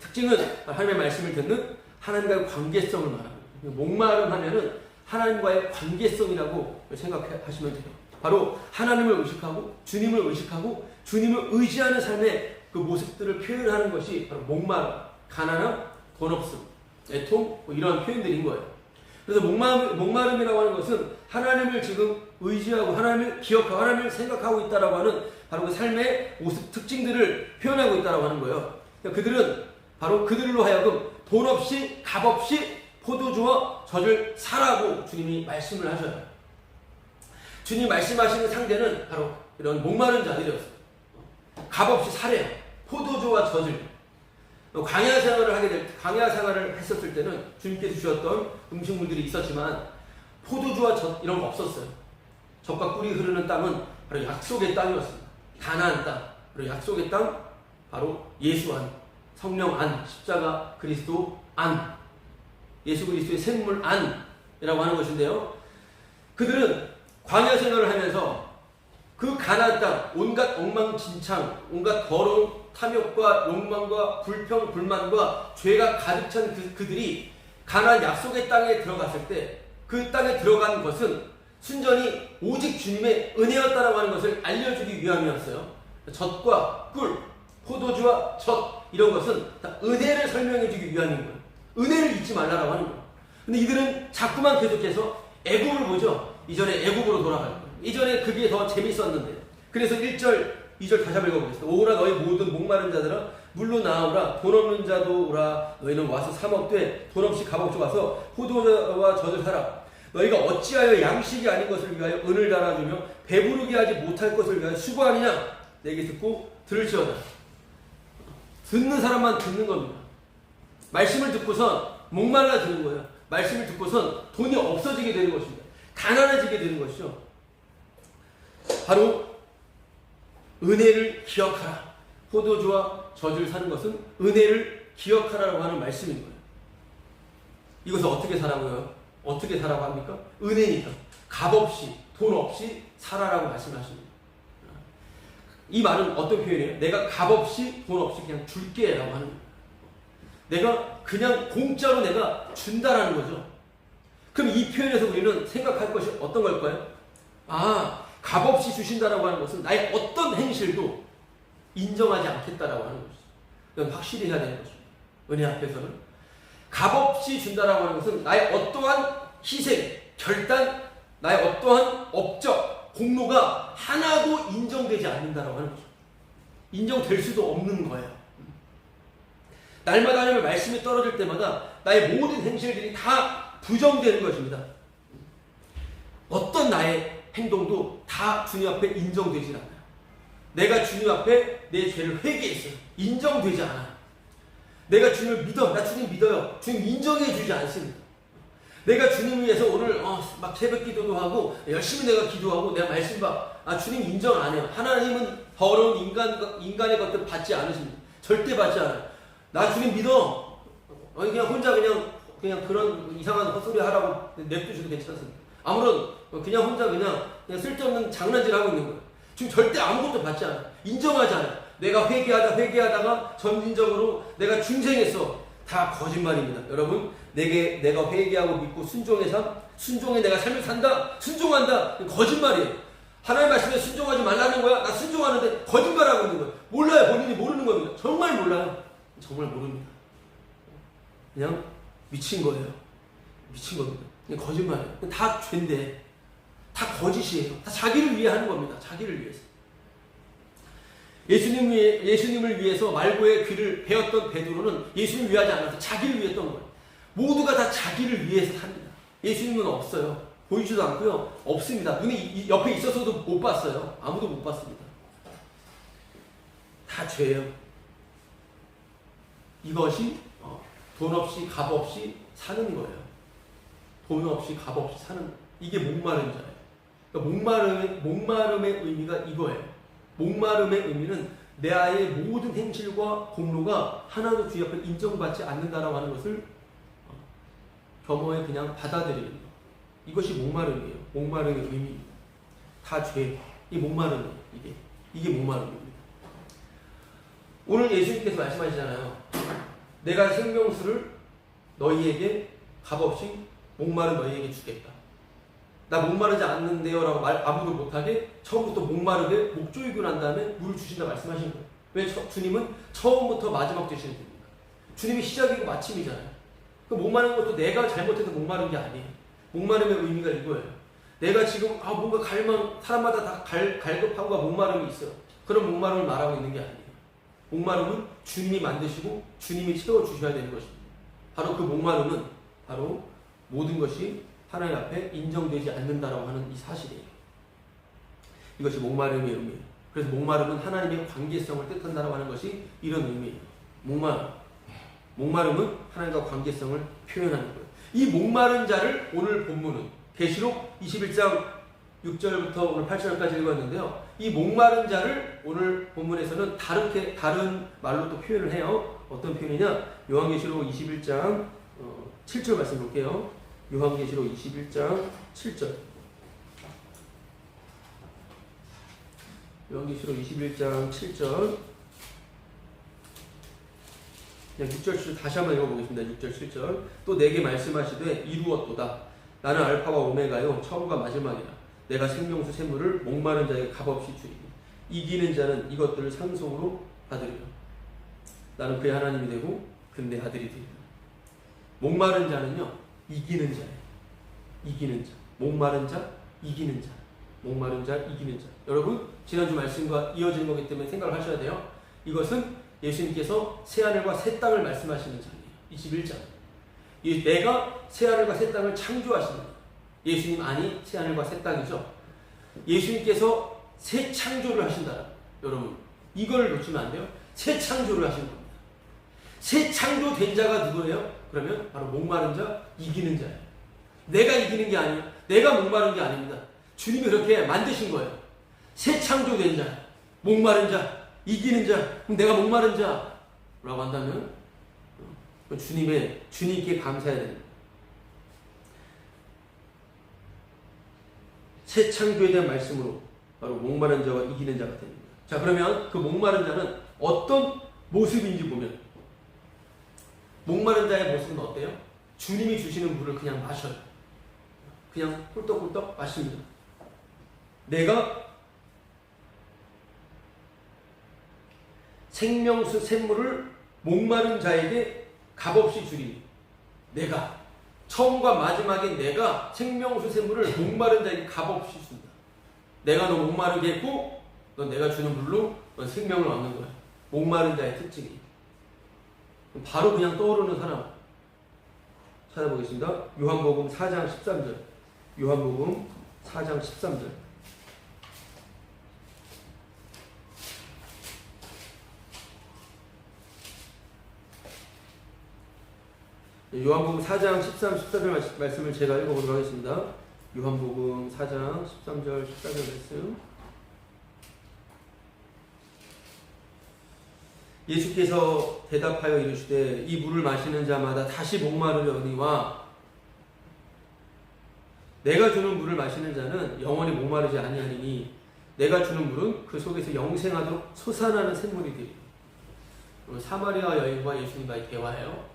특징은 하나님의 말씀을 듣는 하나님과의 관계성을 말합니다. 목마름 하면은 하나님과의 관계성이라고 생각하시면 돼요. 바로 하나님을 의식하고 주님을 의식하고 주님을 의지하는 삶의 그 모습들을 표현하는 것이 바로 목마름, 가난함, 돈 없음, 애통, 뭐 이런 표현들인 거예요. 그래서 목마름이라고 하는 것은 하나님을 지금 의지하고 하나님을 기억하고 하나님을 생각하고 있다라고 하는 바로 그 삶의 모습 특징들을 표현하고 있다라고 하는 거예요. 그러니까 그들은 바로 그들로 하여금 돈 없이 값 없이 포도주와 젖을 사라고 주님이 말씀을 하셔요. 주님이 말씀하시는 상대는 바로 이런 목마른 자들이었어요. 값 없이 사래요. 포도주와 젖을. 광야 생활을 했었을 때는 주님께서 주셨던 음식물들이 있었지만 포도주와 젖 이런 거 없었어요. 젖과 꿀이 흐르는 땅은 바로 약속의 땅이었습니다. 가나안 땅, 바로 약속의 땅, 바로 예수 안, 성령 안, 십자가 그리스도 안, 예수 그리스도의 생물 안이라고 하는 것인데요. 그들은 광야 생활을 하면서 그 가나안 땅, 온갖 엉망진창, 온갖 더러운 탐욕과 욕망과 불평, 불만과 죄가 가득 찬 그들이 가나안 약속의 땅에 들어갔을 때 그 땅에 들어간 것은 순전히 오직 주님의 은혜였다라고 하는 것을 알려주기 위함이었어요. 젖과 꿀, 포도주와 젖 이런 것은 다 은혜를 설명해주기 위함인 거예요. 은혜를 잊지 말라라고 하는 거예요. 근데 이들은 자꾸만 계속해서 애굽을 보죠. 이전에 애굽으로 돌아갈 거예요. 이전에 그게 더 재밌었는데. 그래서 1절, 2절 다시 한번 읽어보겠습니다. 오라 너희 모든 목마른 자들아 물로 나오라 돈 없는 자도 오라 너희는 와서 사 먹되 돈 없이 값없이 와서 포도주와 젖을 사라. 너희가 어찌하여 양식이 아닌 것을 위하여 은을 달아주며 배부르게 하지 못할 것을 위하여 수고하느냐. 내게 듣고 들을지어다. 듣는 사람만 듣는 겁니다. 말씀을 듣고선 목말라 드는 거예요. 말씀을 듣고선 돈이 없어지게 되는 것입니다. 가난해지게 되는 것이죠. 바로 은혜를 기억하라. 포도주와 젖을 사는 것은 은혜를 기억하라고 하는 말씀인 거예요. 이것을 어떻게 사라고요? 어떻게 사라고 합니까? 은혜니까. 값없이, 돈 없이 살아라고 말씀하십니다. 이 말은 어떤 표현이에요? 내가 값없이, 돈 없이 그냥 줄게 라고 하는 거예요. 내가 그냥 공짜로 내가 준다라는 거죠. 그럼 이 표현에서 우리는 생각할 것이 어떤 걸까요? 아, 값없이 주신다라고 하는 것은 나의 어떤 행실도 인정하지 않겠다라고 하는 것이죠. 이건 확실히 해야 되는 것입니다. 은혜 앞에서는. 값없이 준다라고 하는 것은 나의 어떠한 희생, 결단, 나의 어떠한 업적, 공로가 하나도 인정되지 않는다라고 하는 거죠. 인정될 수도 없는 거예요. 날마다 하나님의 말씀이 떨어질 때마다 나의 모든 행실들이 다 부정되는 것입니다. 어떤 나의 행동도 다 주님 앞에 인정되지 않아요. 내가 주님 앞에 내 죄를 회개했어요. 인정되지 않아요. 내가 주님을 믿어. 나 주님 믿어요. 주님 인정해 주지 않습니다. 내가 주님을 위해서 오늘 막 새벽 기도도 하고 열심히 내가 기도하고 내가 말씀 봐. 아, 주님 인정 안 해요. 하나님은 더러운 인간의 것들 받지 않으십니다. 절대 받지 않아요. 나 주님 믿어. 그냥 혼자 그냥 그런 이상한 헛소리 하라고 냅두셔도 괜찮습니다. 아무런 그냥 혼자 그냥 쓸데없는 장난질 하고 있는 거예요. 지금 절대 아무것도 받지 않아요. 인정하지 않아요. 내가 회개하다가 점진적으로 내가 중생했어. 다 거짓말입니다. 여러분, 내가 회개하고 믿고 순종의 삶, 순종의 내가 삶을 산다, 순종한다. 거짓말이에요. 하나님 말씀에 순종하지 말라는 거야. 나 순종하는데 거짓말하고 있는 거예요. 몰라요. 본인이 모르는 겁니다. 정말 몰라요. 정말 모릅니다. 그냥 미친 거예요. 미친 겁니다. 그냥 거짓말이에요. 다 죄인데, 다 거짓이에요. 다 자기를 위해 하는 겁니다. 자기를 위해서. 예수님을 위해서 말고의 귀를 베었던 베드로는 예수님을 위하지 않아서 자기를 위했던 거예요. 모두가 다 자기를 위해서 삽니다. 예수님은 없어요. 보이지도 않고요. 없습니다. 눈이 옆에 있어서도 못 봤어요. 아무도 못 봤습니다. 다 죄예요. 이것이 돈 없이 값 없이 사는 거예요. 돈 없이 값 없이 사는, 이게 목마른 자예요. 그러니까 목마름의 의미가 이거예요. 목마름의 의미는 내 아이의 모든 행실과 공로가 하나도 주님 앞에 인정받지 않는다라고 하는 것을 겸허에 그냥 받아들이는 것. 이것이 목마름이에요. 목마름의 의미입니다. 다 죄. 이 목마름이에요. 이게 목마름입니다. 오늘 예수님께서 말씀하시잖아요. 내가 생명수를 너희에게 값없이 목마른 너희에게 주겠다. 나 목마르지 않는데요 라고 말 아무도 못하게 처음부터 목마르게 목 조이고 난 다음에 물을 주신다 말씀하신 거예요. 왜 주님은 처음부터 마지막 되시는 분입니까? 주님이 시작이고 마침이잖아요. 그 목마른 것도 내가 잘못해서 목마른 게 아니에요. 목마름의 의미가 이거예요. 내가 지금 뭔가 사람마다 다 갈급함과 목마름이 있어. 그런 목마름을 말하고 있는 게 아니에요. 목마름은 주님이 만드시고 주님이 채워주셔야 되는 것입니다. 바로 그 목마름은 바로 모든 것이 하나님 앞에 인정되지 않는다라고 하는 이 사실이에요. 이것이 목마름의 의미예요. 그래서 목마름은 하나님의 관계성을 뜻한다라고 하는 것이 이런 의미예요. 목마름은 하나님과 관계성을 표현하는 거예요. 이 목마른 자를 오늘 본문은 계시록 21장 6절부터 오늘 8절까지 읽었는데요. 이 목마른 자를 오늘 본문에서는 다른 말로 또 표현을 해요. 어떤 표현이냐? 요한계시록 21장 7절 말씀 볼게요. 요한계시록 21장 7절. 요한계시록 21장 7절. 그냥 6절 7절 다시 한번 읽어보겠습니다. 6절 7절. 또 내게 말씀하시되 이루었도다. 나는 알파와 오메가요 처음과 마지막이라. 내가 생명수 샘물을 목마른 자에게 값없이 주리니 이기는 자는 이것들을 상속으로 받으리라. 나는 그의 하나님이 되고 그는 내 아들이 되리라. 목마른 자는요 이기는 자예요. 이기는 자. 목마른 자, 이기는 자. 목마른 자, 이기는 자. 여러분 지난주 말씀과 이어지는 거기 때문에 생각을 하셔야 돼요. 이것은 예수님께서 새하늘과 새 땅을 말씀하시는 장이에요. 21장. 내가 새하늘과 새 땅을 창조하시는 거예요. 예수님 아니 새하늘과 새 땅이죠. 예수님께서 새 창조를 하신다. 여러분 이걸 놓치면 안 돼요. 새 창조를 하신 겁니다. 새 창조된 자가 누구예요? 그러면 바로 목마른 자, 이기는 자예요. 내가 이기는 게 아니에요. 내가 목마른 게 아닙니다. 주님이 그렇게 만드신 거예요. 새 창조된 자, 목마른 자, 이기는 자. 그럼 내가 목마른 자라고 한다면 주님께 감사해야 됩니다. 새 창조에 대한 말씀으로 바로 목마른 자와 이기는 자가 됩니다. 자, 그러면 그 목마른 자는 어떤 모습인지 보면 목마른 자의 모습은 어때요? 주님이 주시는 물을 그냥 마셔요. 그냥 꿀떡꿀떡 마십니다. 내가 생명수 샘물을 목마른 자에게 값없이 주리니 내가 처음과 마지막에 내가 생명수 샘물을 목마른 자에게 값없이 준다. 내가 너 목마르게 했고 넌 내가 주는 물로 넌 생명을 얻는 거야. 목마른 자의 특징이. 바로 그냥 떠오르는 사람 찾아보겠습니다. 요한복음 4장 13절. 요한복음 4장 13절. 요한복음 4장 13, 14절 말씀을 제가 읽어보도록 하겠습니다. 요한복음 4장 13절, 14절 말씀. 예수께서 대답하여 이르시되 이 물을 마시는 자마다 다시 목마르려니와 내가 주는 물을 마시는 자는 영원히 목마르지 아니하리니 내가 주는 물은 그 속에서 영생하도록 솟아나는 샘물이 되리니. 사마리아 여인과 예수님과의 대화예요.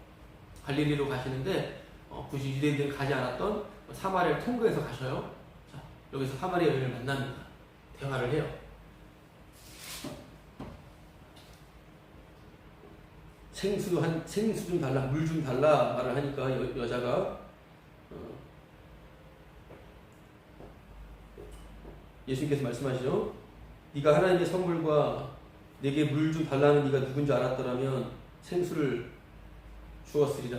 갈릴리로 가시는데 굳이 유대인들이 가지 않았던 사마리아를 통과해서 가셔요. 자, 여기서 사마리아 여인을 만납니다. 대화를 해요. 생수 좀 달라, 물 좀 달라 말을 하니까 여자가 예수님께서 말씀하시죠. 네가 하나님의 선물과 내게 물 좀 달라는 네가 누군지 알았더라면 생수를 주었으리라.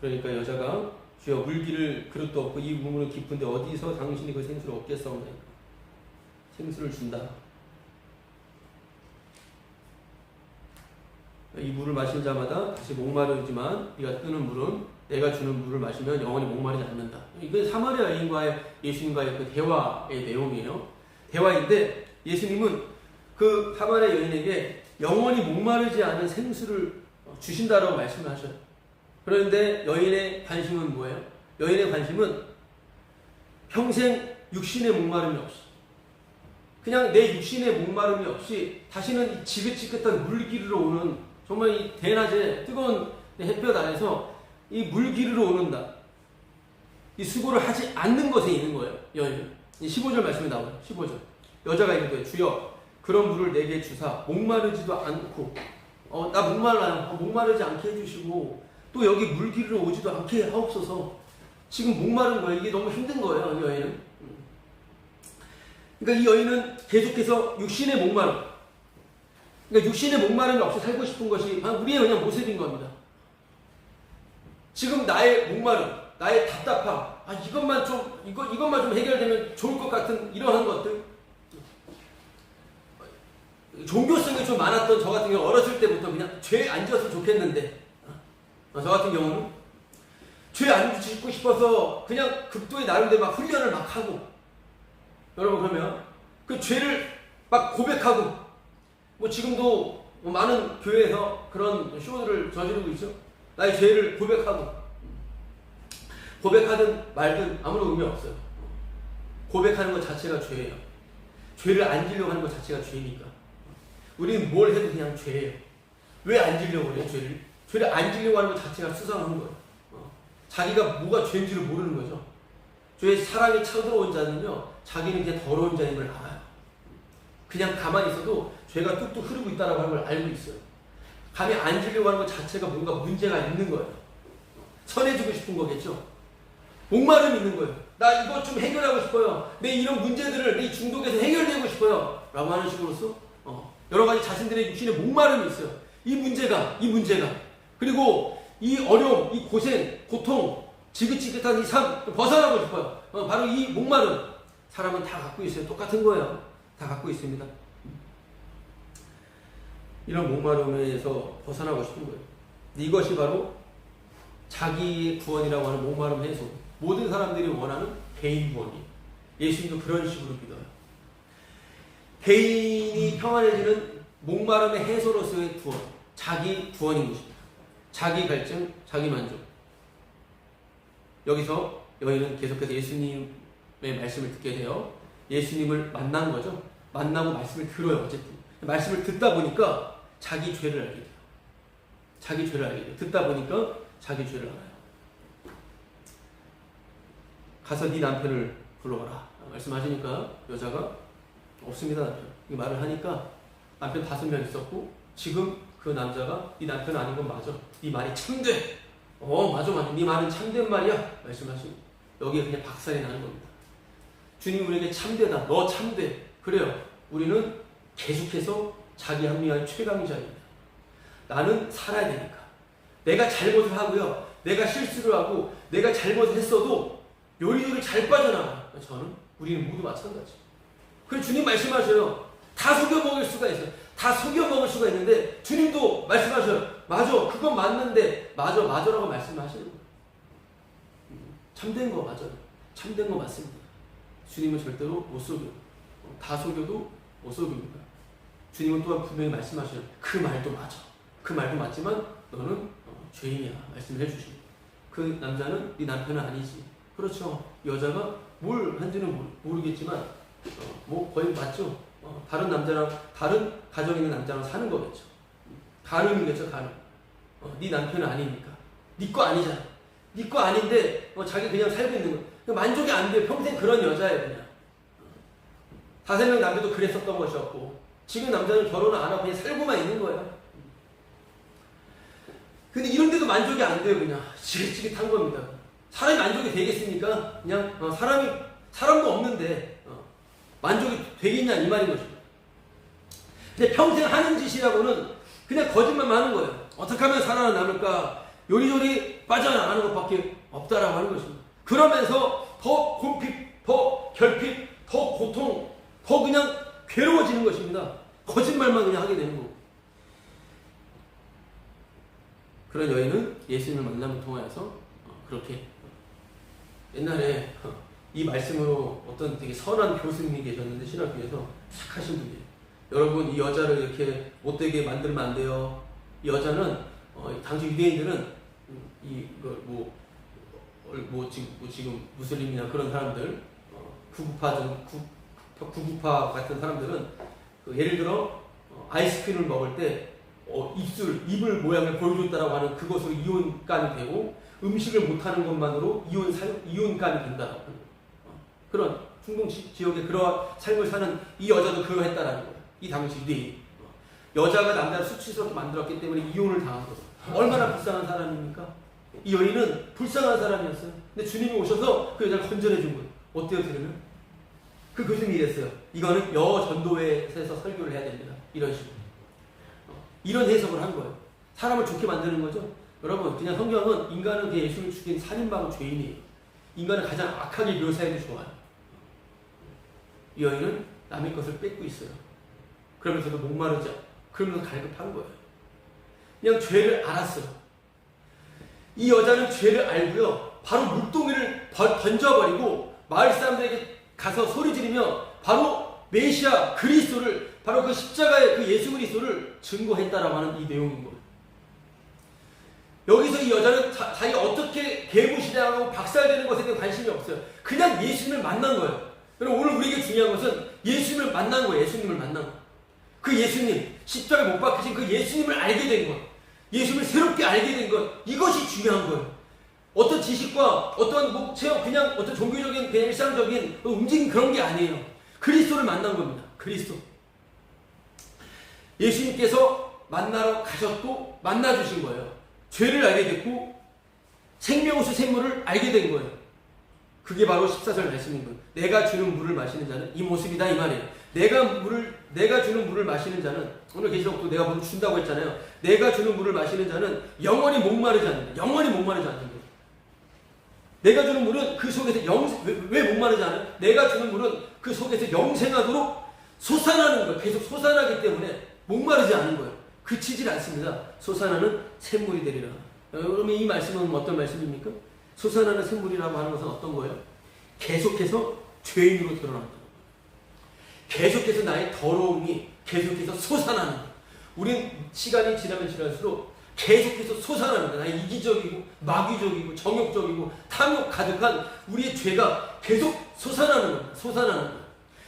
그러니까 여자가 주여 물기를 그릇도 없고 이 우물은 깊은데 어디서 당신이 그 생수를 얻겠사오나이까. 생수를 준다. 이 물을 마신 자마다 다시 목마르지만 네가 뜨는 물은 내가 주는 물을 마시면 영원히 목마르지 않는다. 이게 사마리아 여인과의 예수님과의 그 대화의 내용이에요. 대화인데 예수님은 그 사마리아 여인에게 영원히 목마르지 않은 생수를 주신다라고 말씀을 하셔요. 그런데 여인의 관심은 뭐예요? 여인의 관심은 평생 육신의 목마름이 없이 그냥 내 육신의 목마름이 없이 다시는 이 지긋지긋한 물기르러 오는 정말 이 대낮에 뜨거운 햇볕 아래서 이 물기르러 오는다. 이 수고를 하지 않는 것에 있는 거예요. 여인은. 15절 말씀이 나와요. 15절. 여자가 이르되 주여 그런 물을 내게 주사 목마르지도 않고 나 목말라요. 목마르지 않게 해주시고 또 여기 물기를 오지도 않게 하옵소서. 지금 목마른 거예요. 이게 너무 힘든 거예요. 이 여인은. 그러니까 이 여인은 계속해서 육신의 목마름, 그러니까 육신의 목마름이 없이 살고 싶은 것이 우리의 그냥 모습인 겁니다. 지금 나의 목마름, 나의 답답함, 이것만 좀 해결되면 좋을 것 같은 이러한 것들, 종교성이 좀 많았던 저 같은 경우 어렸을 때부터 그냥 죄 안 지었으면 좋겠는데, 저 같은 경우는 죄 안 짓고 싶어서 그냥 극도의 나름대로 막 훈련을 막 하고, 여러분 그러면 그 죄를 막 고백하고, 뭐 지금도 많은 교회에서 그런 쇼들을 저지르고 있죠. 나의 죄를 고백하든 말든 아무런 의미 없어요. 고백하는 것 자체가 죄예요. 죄를 안 지려고 하는 것 자체가 죄니까. 우리는 뭘 해도 그냥 죄예요. 왜 안 지려고 그래요, 죄를? 죄를 안 지려고 하는 것 자체가 수상한 거예요. 자기가 뭐가 죄인지를 모르는 거죠. 죄의 사랑이 쳐들어온 자는요, 자기는 그냥 더러운 자임을 알아요. 그냥 가만히 있어도 죄가 뚝뚝 흐르고 있다는 걸 알고 있어요. 감히 안 지려고 하는 것 자체가 뭔가 문제가 있는 거예요. 선해지고 싶은 거겠죠. 목마름이 있는 거예요. 나 이것 좀 해결하고 싶어요. 내 이런 문제들을 내 중독에서 해결되고 싶어요. 라고 하는 식으로서 여러 가지 자신들의 육신의 목마름이 있어요. 이 문제가 그리고 이 어려움, 이 고생, 고통, 지긋지긋한 이 삶 벗어나고 싶어요. 바로 이 목마름 사람은 다 갖고 있어요. 똑같은 거예요. 다 갖고 있습니다. 이런 목마름에서 벗어나고 싶은 거예요. 이것이 바로 자기의 구원이라고 하는 목마름 해소. 모든 사람들이 원하는 개인 구원이에요. 예수님도 그런 식으로 믿어요. 개인이 평안해지는 목마름의 해소로서의 구원, 자기 구원인 것입니다. 자기 갈증, 자기 만족. 여기서 여인은 계속해서 예수님의 말씀을 듣게 돼요. 예수님을 만난 거죠. 만나고 말씀을 들어요. 어쨌든 말씀을 듣다 보니까 자기 죄를 알게 돼요. 자기 죄를 알게 돼요. 듣다 보니까 자기 죄를 알아요. 가서 네 남편을 불러와라 말씀하시니까 여자가 없습니다 남편. 이 말을 하니까 남편 5명 있었고 지금 그 남자가 네 남편 아닌 건 맞아. 네 말이 참돼. 맞아. 네 말은 참된 말이야 말씀하시고 여기에 그냥 박살이 나는 겁니다. 주님 우리에게 참되다. 너 참돼. 그래요. 우리는 계속해서 자기 합리화의 최강자입니다. 나는 살아야 되니까. 내가 잘못을 하고요. 내가 실수를 하고 내가 잘못을 했어도 요리조리 잘 빠져나가요. 우리는 모두 마찬가지. 그래서 주님 말씀하셔요. 다 속여먹을 수가 있어요. 다 속여먹을 수가 있는데 주님도 말씀하셔요. 맞아. 그건 맞는데 맞아라고 말씀하시는 거예요. 참된 거 맞아요. 참된 거 맞습니다. 주님은 절대로 못 속여요. 다 속여도 못 속입니다. 주님은 또한 분명히 말씀하셔요. 그 말도 맞아. 그 말도 맞지만 너는 죄인이야. 말씀을 해주십니다. 그 남자는 네 남편은 아니지. 그렇죠. 여자가 뭘 한지는 모르겠지만 뭐 거의 맞죠. 다른 남자랑 다른 가정에 있는 남자랑 사는 거겠죠. 가늠이겠죠. 가늠. 네 남편은 아니니까. 네 거 아니잖아. 네 거 아닌데 자기 그냥 살고 있는 거. 만족이 안 돼요. 평생 그런 여자예요. 그냥. 5명 남자도 그랬었던 것이었고 지금 남자는 결혼을 안 하고 그냥 살고만 있는 거예요. 근데 이런데도 만족이 안 돼요. 그냥 지긋지긋한 겁니다. 사람이 만족이 되겠습니까? 그냥 사람도 없는데 만족이 되겠냐 이 말인 것입니다. 근데 평생 하는 짓이라고는 그냥 거짓말만 하는 거예요. 어떻게 하면 살아남을까? 요리조리 빠져나가는 것밖에 없다라고 하는 것입니다. 그러면서 더 곰핍, 더 결핍, 더 고통, 더 그냥 괴로워지는 것입니다. 거짓말만 그냥 하게 되는 거고. 그런 여인은 예수님을 만남을 통하여서 그렇게 옛날에 이 말씀으로 어떤 되게 선한 교수님이 계셨는데 신학교에서 착하신 분이에요. 여러분 이 여자를 이렇게 못되게 만들면 안 돼요. 이 여자는 당시 유대인들은 지금 무슬림이나 그런 사람들 구구파 같은 사람들은 예를 들어 아이스크림을 먹을 때 입을 모양을 보여줬다라고 하는 그것으로 이혼감이 되고 음식을 못하는 것만으로 이혼감이 된다라고 하는 그런 중동 지역에 그러한 삶을 사는 이 여자도 그러했다라는 거예요. 이 당시 유대인. 여자가 남자를 수치스럽게 만들었기 때문에 이혼을 당한 거예요. 얼마나 불쌍한 사람입니까? 이 여인은 불쌍한 사람이었어요. 근데 주님이 오셔서 그 여자를 건져내 준 거예요. 어때요, 들으면? 그 교수님이 이랬어요. 이거는 여전도회에서 설교를 해야 됩니다. 이런 식으로. 이런 해석을 한 거예요. 사람을 좋게 만드는 거죠. 여러분, 그냥 성경은 인간은 그 예수를 죽인 살인마고 죄인이에요. 인간을 가장 악하게 묘사해도 좋아요. 이 여인은 남의 것을 뺏고 있어요. 그러면서도 목마르지 않고, 그러면서 갈급한 거예요. 그냥 죄를 알았어요. 이 여자는 죄를 알고요. 바로 물동이를 던져버리고 마을 사람들에게 가서 소리 지르며 바로 메시아 그리스도를, 바로 그 십자가의 그 예수 그리스도를 증거했다라고 하는 이 내용인 거예요. 여기서 이 여자는 자기가 어떻게 개무시당하고 박살되는 것에 대해 관심이 없어요. 그냥 예수님을 만난 거예요. 여러분, 오늘 우리에게 중요한 것은 예수님을 만난 거예요. 예수님을 만난 거. 그 예수님, 십자가에 못 박히신 그 예수님을 알게 된 것, 예수님을 새롭게 알게 된 것, 이것이 중요한 거예요. 어떤 지식과 어떤 그냥 어떤 종교적인 그냥 일상적인 움직임, 그런 게 아니에요. 그리스도를 만난 겁니다. 그리스도. 예수님께서 만나러 가셨고 만나 주신 거예요. 죄를 알게 됐고 생명수 샘물을 알게 된 거예요. 그게 바로 14절 말씀인 거예요. 내가 주는 물을 마시는 자는 이 모습이다, 이 말이에요. 내가 주는 물을 마시는 자는, 오늘 계시록도 내가 물을 준다고 했잖아요. 내가 주는 물을 마시는 자는 영원히 목마르지 않는다. 영원히 목마르지 않는 거예요. 내가 주는 물은 그 속에서 왜 목마르지 않아요? 내가 주는 물은 그 속에서 영생하도록 솟아나는 거예요. 계속 솟아나기 때문에 목마르지 않은 거예요. 그치질 않습니다. 솟아나는 샘물이 되리라. 여러분, 이 말씀은 어떤 말씀입니까? 솟아나는 샘물이라고 하는 것은 어떤 거예요? 계속해서 죄인으로 드러난다. 계속해서 나의 더러움이 계속해서 솟아나는 거예요. 우린 시간이 지나면 지날수록 계속해서 솟아나는 거예요. 나의 이기적이고 마귀적이고 정욕적이고 탐욕 가득한 우리의 죄가 계속 솟아나는 거예요. 솟아나는 거예요.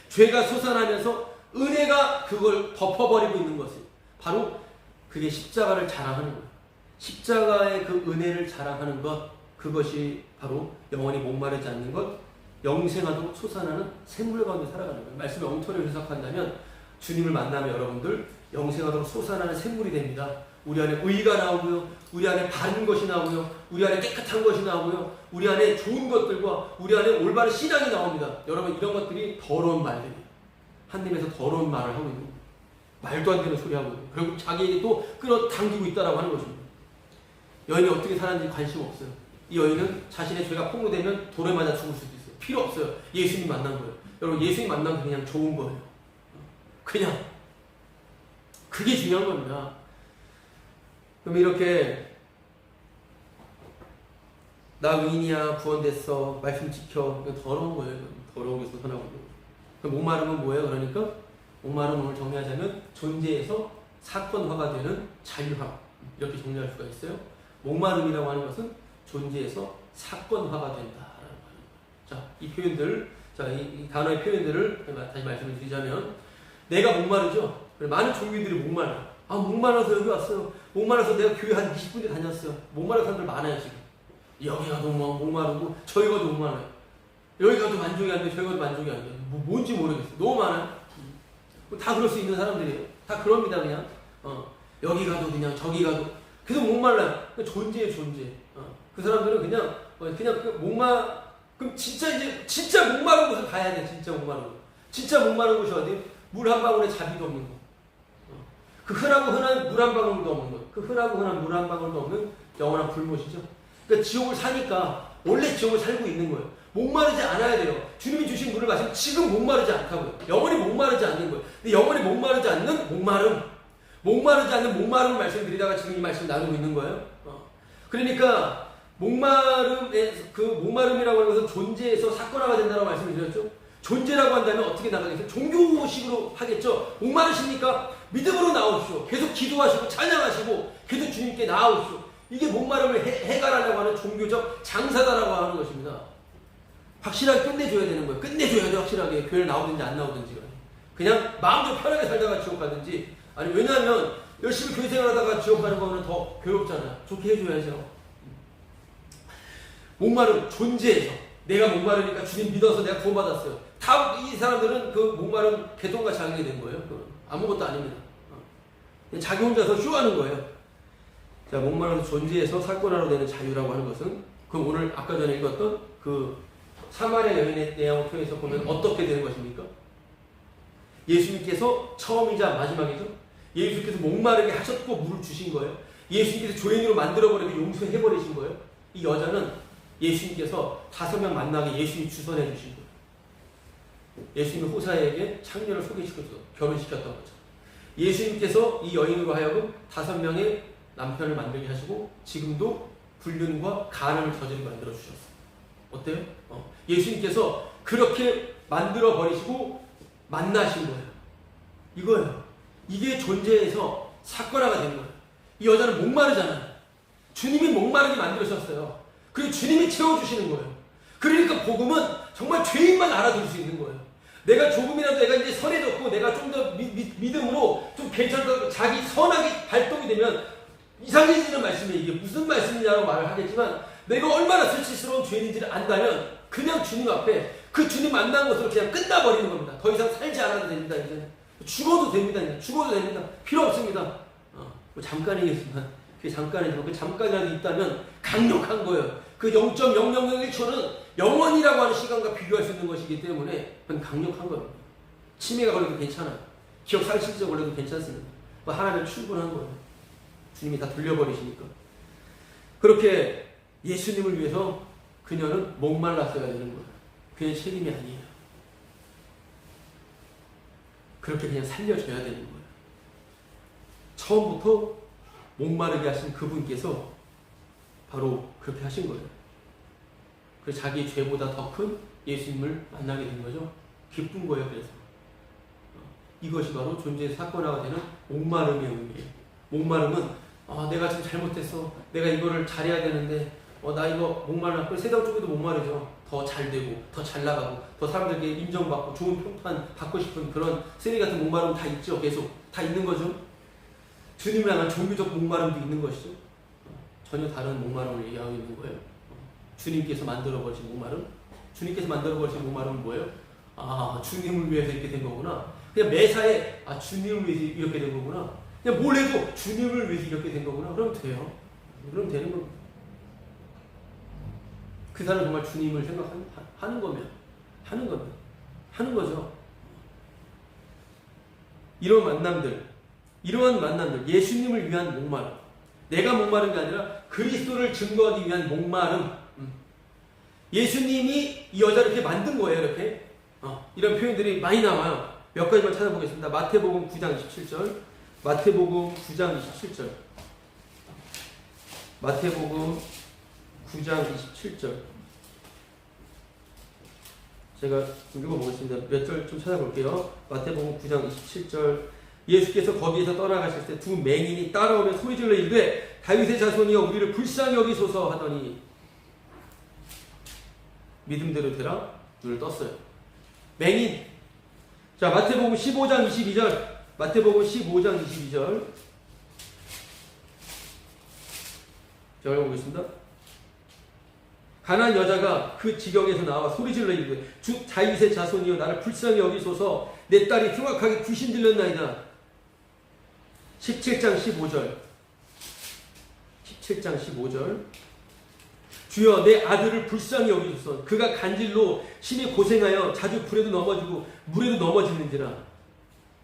죄가 솟아나면서 은혜가 그걸 덮어버리고 있는 것이 바로 그게 십자가를 자랑하는 거예요. 십자가의 그 은혜를 자랑하는 것, 그것이 바로 영원히 목마르지 않는 것, 영생하도록 솟아나는 샘물 가운데 살아가는 거예요. 말씀의 엉터리를 해석한다면 주님을 만나면 여러분들 영생하도록 솟아나는 샘물이 됩니다. 우리 안에 의가 나오고요, 우리 안에 바른 것이 나오고요, 우리 안에 깨끗한 것이 나오고요, 우리 안에 좋은 것들과 우리 안에 올바른 신앙이 나옵니다. 여러분, 이런 것들이 더러운 말들이에요. 하나님에서 더러운 말을 하고 있는 거예요. 말도 안 되는 소리 하고 있는 거예요. 결국 자기에게 또 끌어당기고 있다라고 하는 것입니다. 여인이 어떻게 살았는지 관심 없어요. 이 여인은 자신의 죄가 폭로되면 돌에 맞아 죽을 수도 있어요. 필요 없어요. 예수님 만난 거예요. 여러분, 예수님 만나면 그냥 좋은 거예요. 그냥 그게 중요한 겁니다. 그럼 이렇게 나 의인이야, 구원됐어, 말씀 지켜, 이거 더러운 거예요. 더러운 게 솟아나고. 그럼 목마름은 뭐예요? 그러니까 목마름, 오늘 정리하자면 존재에서 사건화가 되는 자유함, 이렇게 정리할 수가 있어요. 목마름이라고 하는 것은 존재에서 사건화가 된다라는 거예요. 자, 이 표현들, 이 단어의 표현들을 다시 말씀을 드리자면, 내가 목마르죠. 많은 종교들이 목마르. 아, 목마르서 여기 왔어요. 목마르서 내가 교회 한 20분에 다녔어요. 목마른 사람들 많아요, 지금. 여기 가도 목마르고, 저기 가도 목마르요. 여기 가도 만족이 안 돼, 저기 가도 만족이 안 돼. 뭔지 모르겠어요. 너무 많아요. 다 그럴 수 있는 사람들이에요. 다 그럽니다, 그냥. 여기 가도 그냥, 저기 가도. 계속 목말라요. 존재예요, 존재. 그 사람들은 그냥 그럼 진짜 목마른 곳을 가야 돼, 진짜 목마른 곳. 진짜 목마른 곳이 어디? 물 한 방울에 자비도 없는 거. 그 흔하고 흔한 물 한 방울도 없는 것. 그 흔하고 흔한 물 한 방울도 없는 영원한 불못이죠. 그러니까 지옥을 사니까 원래 지옥을 살고 있는 거예요. 목마르지 않아야 돼요. 주님이 주신 물을 마시면 지금 목마르지 않다고요. 영원히 목마르지 않는 거예요. 근데 영원히 목마르지 않는 목마르지 않는 목마름을 말씀드리다가 지금 이 말씀 나누고 있는 거예요. 그러니까 목마름이라고 하는 것은 존재에서 사건화가 된다고 말씀을 드렸죠. 존재라고 한다면 어떻게 나가겠어요? 종교식으로 하겠죠. 목마르십니까? 믿음으로 나오십시오. 계속 기도하시고 찬양하시고 계속 주님께 나아오십시오. 이게 목마름을 해결하려고 하는 종교적 장사다라고 하는 것입니다. 확실하게 끝내줘야 되는 거예요. 끝내줘야 돼, 확실하게. 교회를 나오든지 안 나오든지. 그냥 마음대로 편하게 살다가 지옥 가든지. 아니, 왜냐하면 열심히 교회 생활하다가 지옥 가는 거는 더 괴롭잖아요. 좋게 해줘야죠. 목마름, 존재에서. 내가 목마르니까 주님 믿어서 내가 구원받았어요. 다 이 사람들은 그 목마름 개똥같이 하게 된 거예요. 아무것도 아닙니다. 자기 혼자서 쇼하는 거예요. 자, 목마른 존재에서 사건화로 되는 자유라고 하는 것은 그 오늘 아까 전에 읽었던 그 사마리아 여인의 내용을 통해서 보면 어떻게 되는 것입니까? 예수님께서 처음이자 마지막이죠. 예수님께서 목마르게 하셨고 물을 주신 거예요. 예수님께서 죄인으로 만들어버리고 용서해버리신 거예요. 이 여자는 예수님께서 5명 만나게 예수님이 주선해 주신 거예요. 예수님이 호사에게 창녀를 소개시켜서 결혼시켰던 거죠. 예수님께서 이 여인으로 하여금 5명의 남편을 만들게 하시고 지금도 불륜과 간음을 저지르게 만들어 주셨어요. 어때요? 예수님께서 그렇게 만들어 버리시고 만나신 거예요. 이거예요. 이게 존재에서 사건화가 된 거예요. 이 여자는 목마르잖아요. 주님이 목마르게 만들으셨어요. 그리고 주님이 채워주시는 거예요. 그러니까 복음은 정말 죄인만 알아들을 수 있는 거예요. 내가 조금이라도 내가 이제 선해졌고 내가 좀 더 믿음으로 좀 괜찮다고 자기 선하게 발동이 되면 이상해지는 말씀이에요. 이게 무슨 말씀이냐고 말을 하겠지만 내가 얼마나 수치스러운 죄인인지를 안다면 그냥 주님 앞에 그 주님 만난 것으로 그냥 끝나버리는 겁니다. 더 이상 살지 않아도 됩니다. 이제 죽어도 됩니다. 이제 죽어도 됩니다. 필요 없습니다. 잠깐이겠지만 그게 잠깐이지만 그 잠깐이라도 있다면 강력한 거예요. 그 0.0001초는 영원이라고 하는 시간과 비교할 수 있는 것이기 때문에 그건 강력한 겁니다. 치매가 걸려도 괜찮아요. 기억 상실증 걸려도 괜찮습니다. 하나님 충분한 거예요. 주님이 다 돌려버리시니까. 그렇게 예수님을 위해서 그녀는 목말랐어야 되는 거예요. 그녀의 책임이 아니에요. 그렇게 그냥 살려줘야 되는 거예요. 처음부터 목마르게 하신 그분께서 바로 그렇게 하신 거예요. 그래서 자기 죄보다 더 큰 예수님을 만나게 된 거죠. 기쁜 거예요. 그래서 이것이 바로 존재의 사건화가 되는 목마름의 의미예요. 목마름은 내가 지금 잘못했어. 내가 이거를 잘해야 되는데 나 이거 목말라. 세상 쪽에도 목마르죠. 더 잘 되고 더 잘 나가고 더 사람들에게 인정받고 좋은 평판 받고 싶은 그런 쓰레기 같은 목마름 다 있죠. 계속 다 있는 거죠. 주님을 향한 종교적 목마름도 있는 것이죠. 전혀 다른 목마름을 얘기하고 있는 거예요. 주님께서 만들어버리신 목마름. 주님께서 만들어버리신 목마름은 뭐예요? 주님을 위해서 이렇게 된 거구나. 그냥 매사에 주님을 위해서 이렇게 된 거구나. 그냥 뭘 해도 주님을 위해서 이렇게 된 거구나. 그러면 돼요. 그러면 되는 겁니다. 그 사람 정말 주님을 생각하는 거면 하는 거죠. 이러한 만남들, 예수님을 위한 목마름. 내가 목마른 게 아니라 그리스도를 증거하기 위한 목마름. 예수님이 이 여자를 이렇게 만든 거예요. 이렇게 이런 표현들이 많이 나와요. 몇 가지만 찾아보겠습니다. 마태복음 9장 27절. 마태복음 9장 27절. 마태복음 9장 27절. 제가 읽어보겠습니다. 몇 절 좀 찾아볼게요. 마태복음 9장 27절. 예수께서 거기에서 떠나가실 때 두 맹인이 따라오며 소리질러 이르되 다윗의 자손이여 우리를 불쌍히 여기소서 하더니 믿음대로 되라 눈을 떴어요. 맹인. 자, 마태복음 15장 22절. 마태복음 15장 22절. 제가 읽어보겠습니다. 가난한 여자가 그 지경에서 나와 소리질러 이르되 주 다윗의 자손이여 나를 불쌍히 여기소서 내 딸이 흉악하게 귀신 들렸나이다. 17장 15절. 17장 15절. 주여 내 아들을 불쌍히 여기소서 그가 간질로 심히 고생하여 자주 불에도 넘어지고 물에도 넘어지는지라.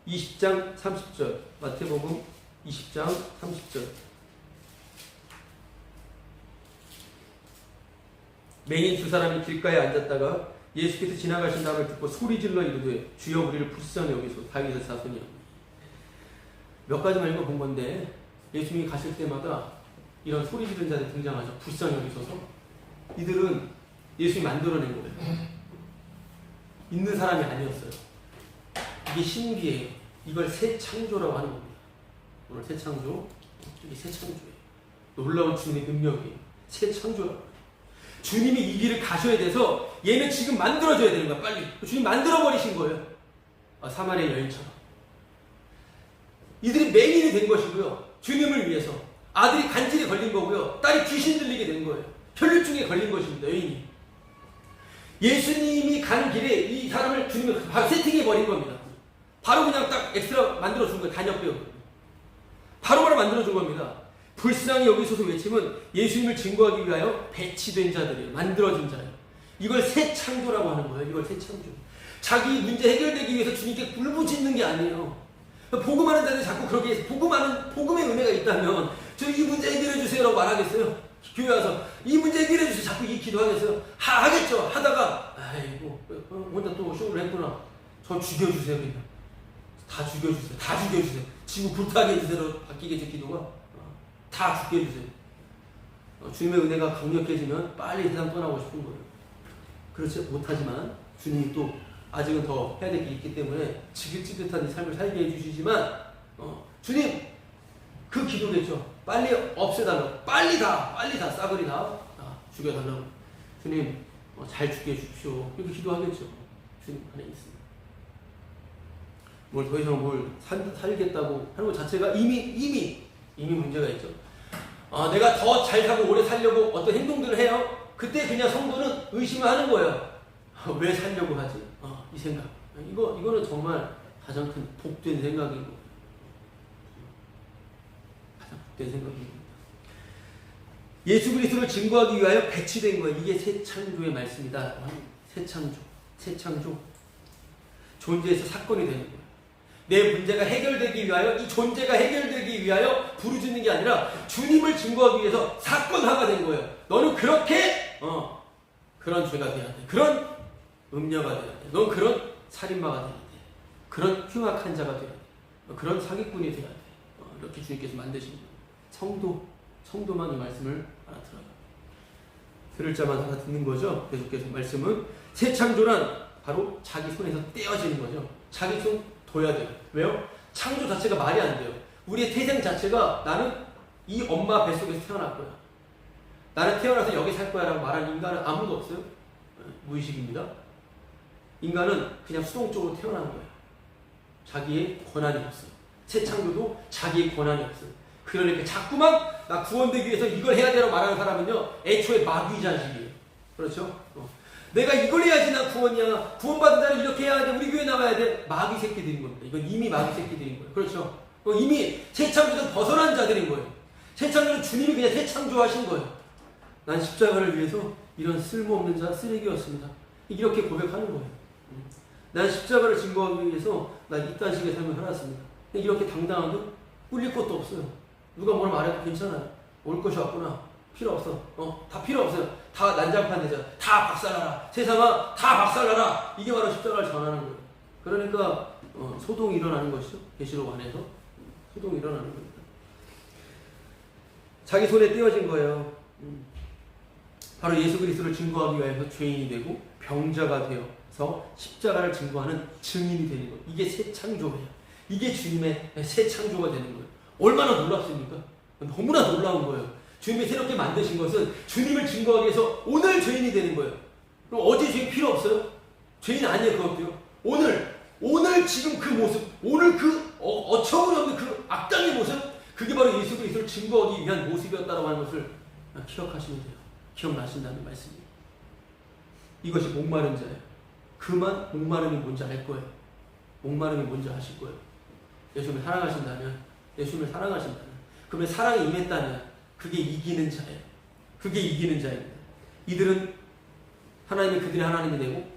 20장 30절. 마태복음 20장 30절. 맹인 두 사람이 길가에 앉았다가 예수께서 지나가신 다음을 듣고 소리질러 이르되 주여 우리를 불쌍히 여기소서 다윗의 자손이여. 몇 가지만 읽어본 건데 예수님이 가실 때마다 이런 소리 지르는 자들이 등장하죠. 불쌍히 여기소서. 이들은 예수님이 만들어낸 거예요. 있는 사람이 아니었어요. 이게 신비예요. 이걸 새 창조라고 하는 겁니다. 오늘 새 창조. 이게 새 창조예요. 놀라운 주님의 능력이에요. 새 창조라고. 주님이 이 길을 가셔야 돼서 얘는 지금 만들어줘야 되는 거야. 빨리. 주님 만들어버리신 거예요. 사마리아 여인처럼. 이들이 맹인이 된 것이고요. 주님을 위해서. 아들이 간질에 걸린 거고요. 딸이 귀신 들리게 된 거예요. 혈류증에 걸린 것입니다. 여인이. 예수님이 간 길에 이 사람을 주님을 바로 세팅해 버린 겁니다. 바로 그냥 딱 엑스트라 만들어준 거예요. 단역배우. 바로바로 만들어준 겁니다. 불쌍히 여기소서 외침은 예수님을 증거하기 위하여 배치된 자들이에요. 만들어진 자예요. 이걸 새 창조라고 하는 거예요. 이걸 새 창조. 자기 문제 해결되기 위해서 주님께 굴부짖는 게 아니에요. 복음하는 자들이 자꾸 그렇게 해서 복음의 은혜가 있다면 저 이 문제 해결해 주세요라고 말하겠어요? 교회 와서 이 문제 해결해 주세요. 자꾸 이 기도하겠어요? 하겠죠. 하다가 아이고 혼자 또 쇼를 했구나. 저 죽여주세요. 그냥 다 죽여주세요. 다 죽여주세요. 지구 불타게 해주세요. 바뀌겠죠. 기도가 다 죽게 해주세요. 주님의 은혜가 강력해지면 빨리 세상 떠나고 싶은 거예요. 그렇지 못하지만 주님이 또 아직은 더 해야 될 게 있기 때문에 지긋지긋한 이 삶을 살게 해주시지만 주님 그 기도겠죠. 빨리 없애달라고. 빨리 다 싸그리 다 죽여달라고. 주님 잘 죽게 해주십시오. 이렇게 기도하겠죠. 주님 안에 있습니다. 뭘 더 이상 뭘 살겠다고 하는 것 자체가 이미 문제가 있죠. 내가 더 잘 사고 오래 살려고 어떤 행동들을 해요. 그때 그냥 성도는 의심을 하는 거예요. 왜 살려고 하지? 이 생각. 이거는 정말 가장 큰 복된 생각인 거예요. 가장 복된 생각인 겁니다. 예수 그리스도를 증거하기 위하여 배치된 거예요. 이게 새 창조의 말씀이다. 새 창조. 존재에서 사건이 되는 거예요. 내 문제가 해결되기 위하여, 이 존재가 해결되기 위하여 부르짖는 게 아니라 주님을 증거하기 위해서 사건화가 된 거예요. 너는 그렇게 그런 죄가 돼야 돼. 그런 음녀가 돼야 돼. 넌 그런 살인마가 돼야 돼. 그런 흉악한 자가 돼야 돼. 그런 사기꾼이 돼야 돼. 이렇게 주님께서 만드신 거예요. 성도만 이 말씀을 알아들어요. 들을 자만 알아듣는 거죠. 계속해서 말씀은 새 창조란 바로 자기 손에서 떼어지는 거죠. 자기 손 둬야 돼요. 왜요? 창조 자체가 말이 안 돼요. 우리의 태생 자체가 나는 이 엄마 뱃속에서 태어날 거야. 나는 태어나서 여기 살 거야 라고 말하는 인간은 아무도 없어요. 무의식입니다. 인간은 그냥 수동적으로 태어난 거예요. 자기의 권한이 없어요. 새 창조도 자기의 권한이 없어요. 그러니까 자꾸만 나 구원되기 위해서 이걸 해야 되라고 말하는 사람은요, 애초에 마귀 자식이에요. 그렇죠? 내가 이걸 해야지 나 구원이야. 구원받은 자는 이렇게 해야 돼. 우리 교회 나와야 돼. 마귀 새끼들인 겁니다. 이건 이미 마귀 새끼들인 거예요. 그렇죠? 이미 새 창조는 벗어난 자들인 거예요. 새 창조는 주님이 그냥 새 창조하신 거예요. 난 십자가를 위해서 이런 쓸모없는 자, 쓰레기였습니다. 이렇게 고백하는 거예요. 난 십자가를 증거하기 위해서 난 이딴 식의 삶을 살았습니다. 이렇게 당당하게 꿀릴 것도 없어요. 누가 뭐라 말해도 괜찮아요. 올 것이 왔구나. 필요 없어. 다 필요 없어요. 다 난장판 되잖아. 다 박살나라. 세상아, 다 박살나라. 이게 바로 십자가를 전하는 거예요. 그러니까 소동이 일어나는 것이죠. 계시록 안에서 소동이 일어나는 겁니다. 자기 손에 떼어진 거예요. 바로 예수 그리스도를 증거하기 위해서 죄인이 되고 병자가 되어서 십자가를 증거하는 증인이 되는 거예요. 이게 새 창조예요. 이게 주님의 새 창조가 되는 거예요. 얼마나 놀랍습니까? 너무나 놀라운 거예요. 주님이 새롭게 만드신 것은 주님을 증거하기 위해서 오늘 죄인이 되는 거예요. 그럼 어제 죄인 필요 없어요? 죄인 아니에요, 그것도요. 오늘 지금 그 모습, 오늘 그 어처구니 없는 그 악당의 모습, 그게 바로 예수 그리스도를 증거하기 위한 모습이었다고 하는 것을 기억하시면 돼요. 기억나신다는 말씀이에요. 이것이 목마른 자예요. 그만 목마름이 뭔지 알 거예요. 목마름이 뭔지 아실 거예요. 예수님을 사랑하신다면, 그러면 사랑이 임했다면 그게 이기는 자예요. 그게 이기는 자입니다. 이들은 하나님이 그들의 하나님이 되고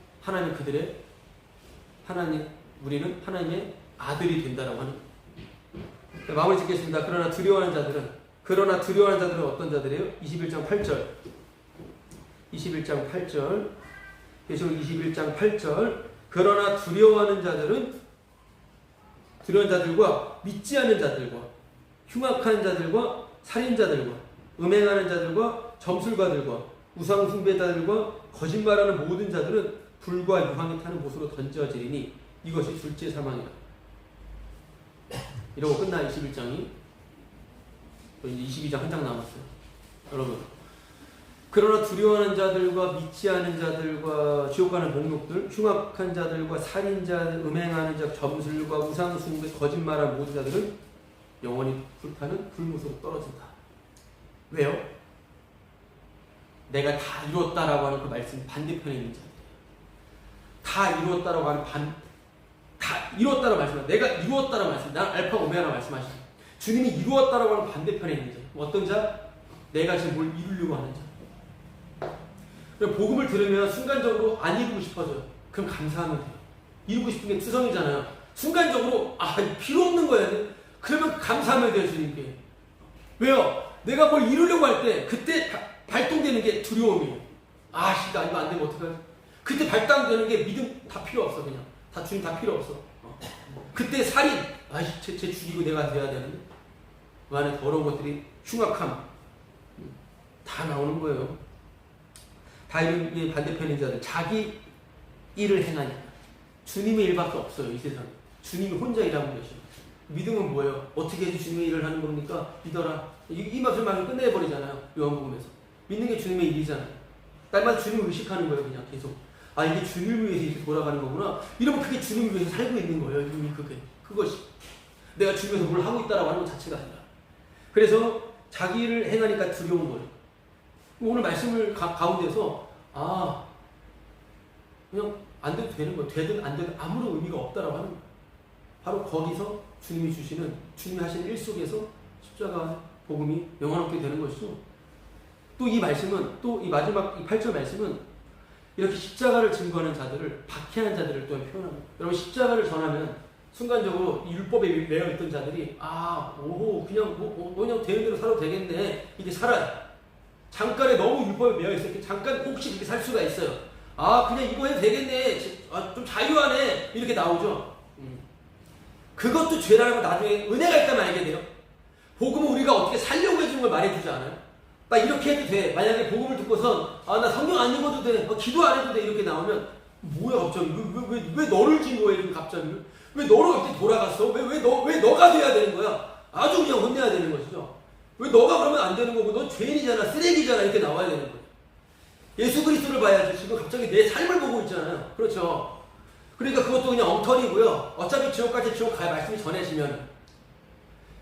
우리는 하나님의 아들이 된다라고 하는 거예요. 마무리 짓겠습니다. 그러나 두려워하는 자들은 어떤 자들이에요? 21장 8절. 계시록 21장 8절. 그러나 두려워하는 자들과 믿지 않는 자들과 흉악한 자들과 살인자들과 음행하는 자들과 점술가들과 우상숭배자들과 거짓말하는 모든 자들은 불과 유황이 타는 못으로 던져지리니 이것이 둘째 사망이다. 이러고 끝나 21장이. 이제 22장 한 장 남았어요. 여러분, 그러나 두려워하는 자들과 믿지 않는 자들과 지옥 가는 목록들, 흉악한 자들과 살인자, 음행하는 자, 점술과 우상숭배, 거짓말하는 모든 자들은 영원히 불타는 불못으로 떨어진다. 왜요? 내가 다 이뤘다라고 하는 그 말씀 반대편에 있는 자들이에요. 다 이뤘다라고 하는 다 이뤘다라고 말씀하세요. 내가 이루었다라고 말씀. 난 알파 오메가라고 말씀하시죠. 주님이 이루었다라고 하는 반대편에 있는 자. 어떤 자? 내가 지금 뭘 이루려고 하는 자. 복음을 들으면 순간적으로 안 이루고 싶어져요. 그럼 감사하면 돼요. 이루고 싶은 게 투성이잖아요. 순간적으로 필요 없는 거야. 그러면 감사하면 돼요, 주님께. 왜요? 내가 뭘 이루려고 할 때 그때 발동되는 게 두려움이에요. 나 이거 안 되면 어떡하지? 그때 발동되는 게 믿음 다 필요 없어. 그냥 다 주님 다 필요 없어. 그때 살인, 쟤 죽이고 내가 돼야 되는데 그 안에 더러운 것들이 흉악함 다 나오는 거예요. 다 이런 반대편인 자들, 자기 일을 행하니까. 주님의 일밖에 없어요, 이 세상에. 주님이 혼자 일하고 계셔요. 믿음은 뭐예요? 어떻게 해서 주님의 일을 하는 겁니까? 믿어라. 이 말을 끝내버리잖아요, 요한복음에서. 믿는 게 주님의 일이잖아요. 날마다 주님을 의식하는 거예요, 그냥 계속. 이게 주님을 위해서 이렇게 돌아가는 거구나. 이러면 그게 주님을 위해서 살고 있는 거예요, 이미 그것이. 내가 주님에서 뭘 하고 있다라고 하는 것 자체가 아니라. 그래서 자기 일을 행하니까 두려운 거예요. 오늘 말씀을 가운데서 그냥 안 돼도 되는 거예요. 되든 안 되든 아무런 의미가 없다라고 하는 거예요. 바로 거기서 주님이 하시는 일 속에서 십자가 복음이 영원롭게 되는 것이죠. 또 이 말씀은, 또 이 마지막 이 8절 말씀은 이렇게 십자가를 증거하는 자들을, 박해하는 자들을 또한 표현합니다. 여러분, 십자가를 전하면 순간적으로 율법에 매여 있던 자들이 그냥 되는 대로 살아도 되겠네, 이게 살아요. 잠깐에 너무 율법에 매여 있었기 잠깐 혹시 그렇게 살 수가 있어요. 그냥 이거 해도 되겠네, 좀 자유하네, 이렇게 나오죠. 그것도 죄라는 걸 나중에 은혜가 있다면 알게 돼요. 복음은 우리가 어떻게 살려고 해주는 걸 말해주지 않아요? 나 이렇게 해도 돼. 만약에 복음을 듣고선 나 성경 안 읽어도 돼, 기도 안 해도 돼, 이렇게 나오면 뭐야 갑자기 왜 너를 진 거야 지금 갑자기? 왜 너로 갑자기 돌아갔어? 왜 너가 돼야 되는 거야? 아주 그냥 혼내야 되는 것이죠. 왜 너가 그러면 안 되는 거고, 넌 죄인이잖아, 쓰레기잖아, 이렇게 나와야 되는 거예요. 예수 그리스도를 봐야지. 지금 갑자기 내 삶을 보고 있잖아요. 그렇죠? 그러니까 그것도 그냥 엉터리고요. 어차피 지옥까지 지옥 갈 말씀이 전해지면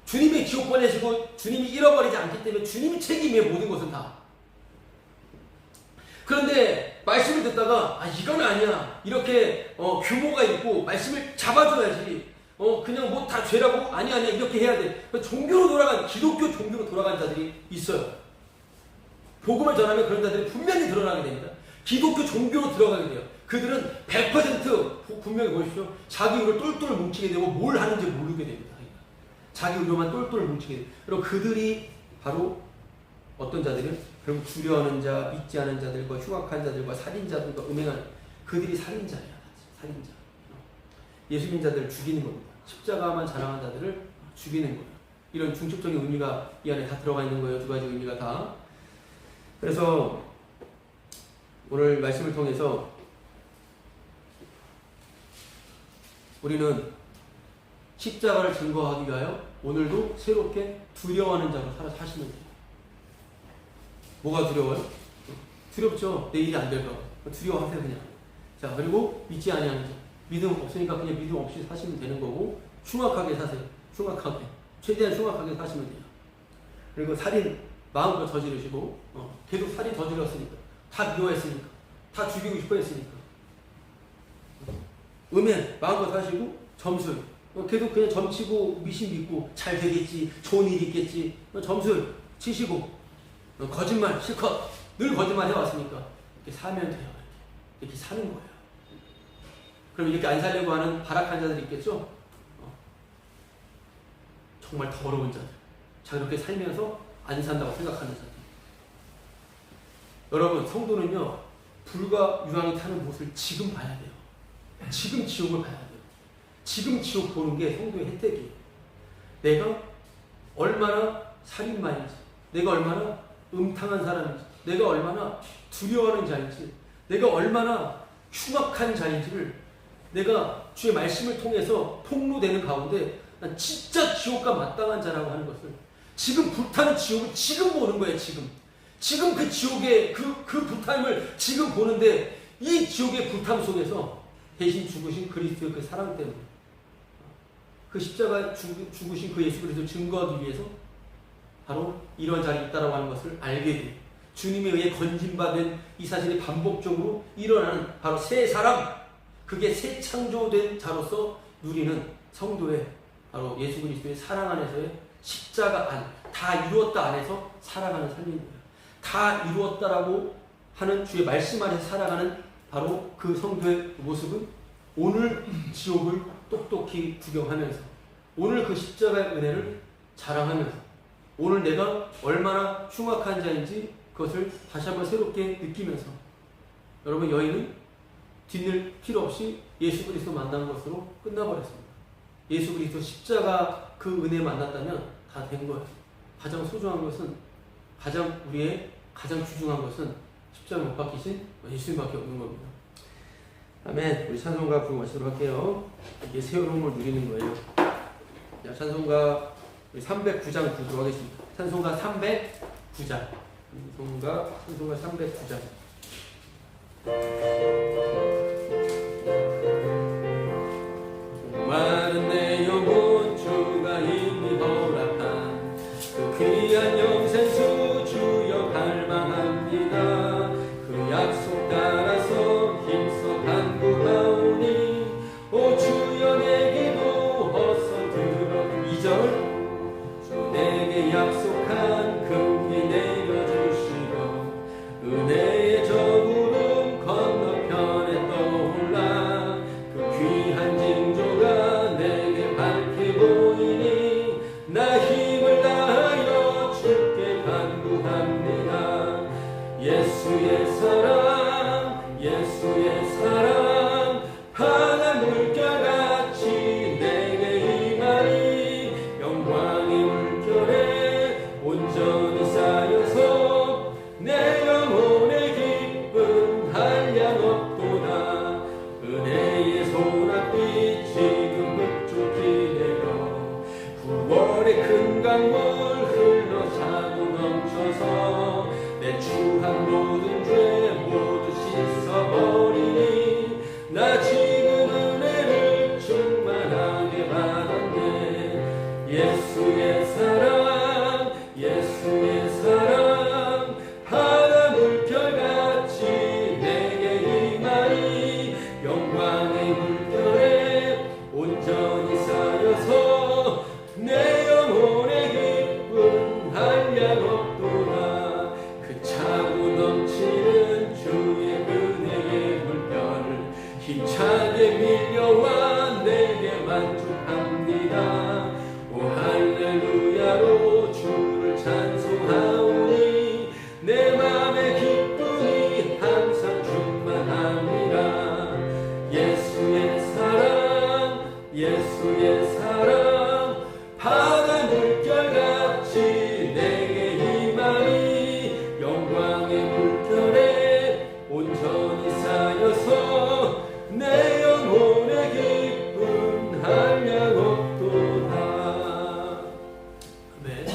주님이 지옥 보내시고 주님이 잃어버리지 않기 때문에 주님이 책임이에요, 모든 것은 다. 그런데 말씀을 듣다가 이건 아니야, 이렇게 규모가 있고 말씀을 잡아줘야지, 그냥 뭐 다 죄라고 아니야 이렇게 해야 돼. 종교로 돌아간, 기독교 종교로 돌아간 자들이 있어요. 복음을 전하면 그런 자들이 분명히 드러나게 됩니다. 기독교 종교로 들어가게 돼요. 그들은 100% 분명히 보십시오. 자기 의를 똘똘 뭉치게 되고 뭘 하는지 모르게 됩니다. 자기 의로만 똘똘 뭉치게 돼요. 그리고 그들이 바로 어떤 자들은 결국 두려워하는 자, 믿지 않은 자들과 흉악한 자들과 살인자들과 음행하는, 그들이 살인자예요. 살인자. 예수 믿는 자들을 죽이는 겁니다. 십자가만 자랑한 자들을 죽이는 거예요. 이런 중첩적인 의미가 이 안에 다 들어가 있는 거예요. 두 가지 의미가 다. 그래서 오늘 말씀을 통해서 우리는 십자가를 증거하기 위하여 오늘도 새롭게 두려워하는 자로 사시면 돼요. 뭐가 두려워요? 두렵죠. 내 일이 안 될까 봐. 두려워하세요, 그냥. 자, 그리고 믿지 아니하는 자. 믿음 없으니까 그냥 믿음 없이 사시면 되는 거고, 흉악하게 사세요. 흉악하게. 최대한 흉악하게 사시면 돼요. 그리고 살인 마음껏 저지르시고, 계속 살인 저질렀으니까. 다 미워했으니까. 다 죽이고 싶어 했으니까. 음행 마음껏 하시고, 점술. 계속 그냥 점치고 미신 믿고 잘 되겠지, 좋은 일이 있겠지, 점술 치시고, 거짓말 실컷 늘 거짓말 해왔으니까 이렇게 사면 돼요. 이렇게 사는 거예요. 그럼 이렇게 안 살려고 하는 발악한 자들이 있겠죠? 정말 더러운 자들. 자, 그렇게 살면서 안 산다고 생각하는 자들. 여러분, 성도는요, 불과 유황이 타는 못을 지금 봐야 돼요. 지금 지옥을 봐야 돼요. 지금 지옥 보는 게 성도의 혜택이에요. 내가 얼마나 살인마인지, 내가 얼마나 음탕한 사람인지, 내가 얼마나 두려워하는 자인지, 내가 얼마나 흉악한 자인지를 내가 주의 말씀을 통해서 폭로되는 가운데 난 진짜 지옥과 마땅한 자라고 하는 것을, 지금 불타는 지옥을 지금 보는 거예요. 지금 그 지옥의 그 불탐을 지금 보는데, 이 지옥의 불탐 속에서 대신 죽으신 그리스도의 그 사랑 때문에, 그 십자가 죽으신 그 예수 그리스도를 증거하기 위해서 바로 이런 자리에 있다라고 하는 것을 알게 돼요. 주님에 의해 건진받은 이 사실이 반복적으로 일어나는 바로 새 사람, 그게 새 창조된 자로서 누리는 성도의 바로 예수 그리스도의 사랑 안에서의 십자가 안, 다 이루었다 안에서 살아가는 삶인 거예요. 다 이루었다라고 하는 주의 말씀 안에서 살아가는 바로 그 성도의 모습은 오늘 지옥을 똑똑히 구경하면서 오늘 그 십자가의 은혜를 자랑하면서 오늘 내가 얼마나 흉악한 자인지 그것을 다시 한번 새롭게 느끼면서 여러분 여인은 뒷일 필요 없이 예수 그리스도 만난 것으로 끝나버렸습니다. 예수 그리스도 십자가 그 은혜 만났다면 다 된 거예요. 가장 소중한 것은 우리의 가장 귀중한 것은 십자가 못 박히신 예수님밖에 없는 겁니다. 아멘. 우리 찬송가 부르고 마치도록 할게요. 이게 새로움을 누리는 거예요. 자, 찬송가 309장 부르도록 하겠습니다. 찬송가 309장. 찬송가 309장. 많은 내 영혼 주가 이미 허락한 그 귀한 영생수 주여 갈망합니다. 그 약속 따라서 힘써 간구하오니 오 주여 내 기도 어서 들어 2절 주 내게 약속한 금리 내려주시고 은혜의 저구름 건너편에 떠올라 그 귀한 징조가 내게 밝게 보이니 나 힘을 다하여 주께 간구합니다. 예수의 사랑 예수의 사랑 바다 물결같이 내게 임하니 영광의 물결에 온전히 쌓여서 내 영혼의 기쁨 한량 없도다. 은혜의 소낙비 지금 흡족히 내려 9월의 큰 강물 흘러 차고 넘쳐서 내 추한 모든 죄 모두 씻어버리니 나 지금 은혜를 충만하게 받았네. 예수의 사랑 예수의 사랑 바다 물결같이 내게 임하니 영광의 물결에 온전히 쌓여서 내 영혼의 기쁨 한량 없도다. 그 차고 넘치는 주의 은혜의 물결 힘차게 밀려와 내게 만족합니다. 오 할렐루야로 주를 찬송하오니 내 맘의 기쁨이 항상 충만합니다. 예수의 사랑 예수의 사랑 바다 물결같이 내게 임하니 영광의 물결에 온전히 쌓여서 내 영혼의 기쁨 한량 없도다. 네,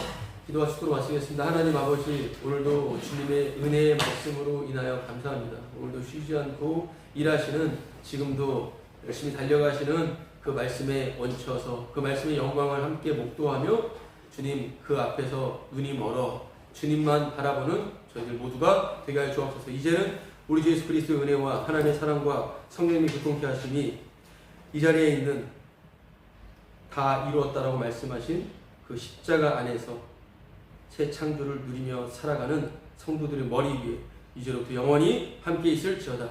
기도하시도록 마치겠습니다. 하나님 아버지, 오늘도 주님의 은혜의 말씀으로 인하여 감사합니다. 오늘도 쉬지 않고 일하시는, 지금도 열심히 달려가시는 그 말씀에 얹혀서 그 말씀의 영광을 함께 목도하며 주님 그 앞에서 눈이 멀어 주님만 바라보는 저희들 모두가 되게 하여 주옵소서. 이제는 우리 주 예수 그리스도의 은혜와 하나님의 사랑과 성령님의 교통케 하심이 이 자리에 있는 다 이루었다라고 말씀하신 그 십자가 안에서 새 창조를 누리며 살아가는 성도들의 머리 위에 이제로부터 영원히 함께 있을지어다.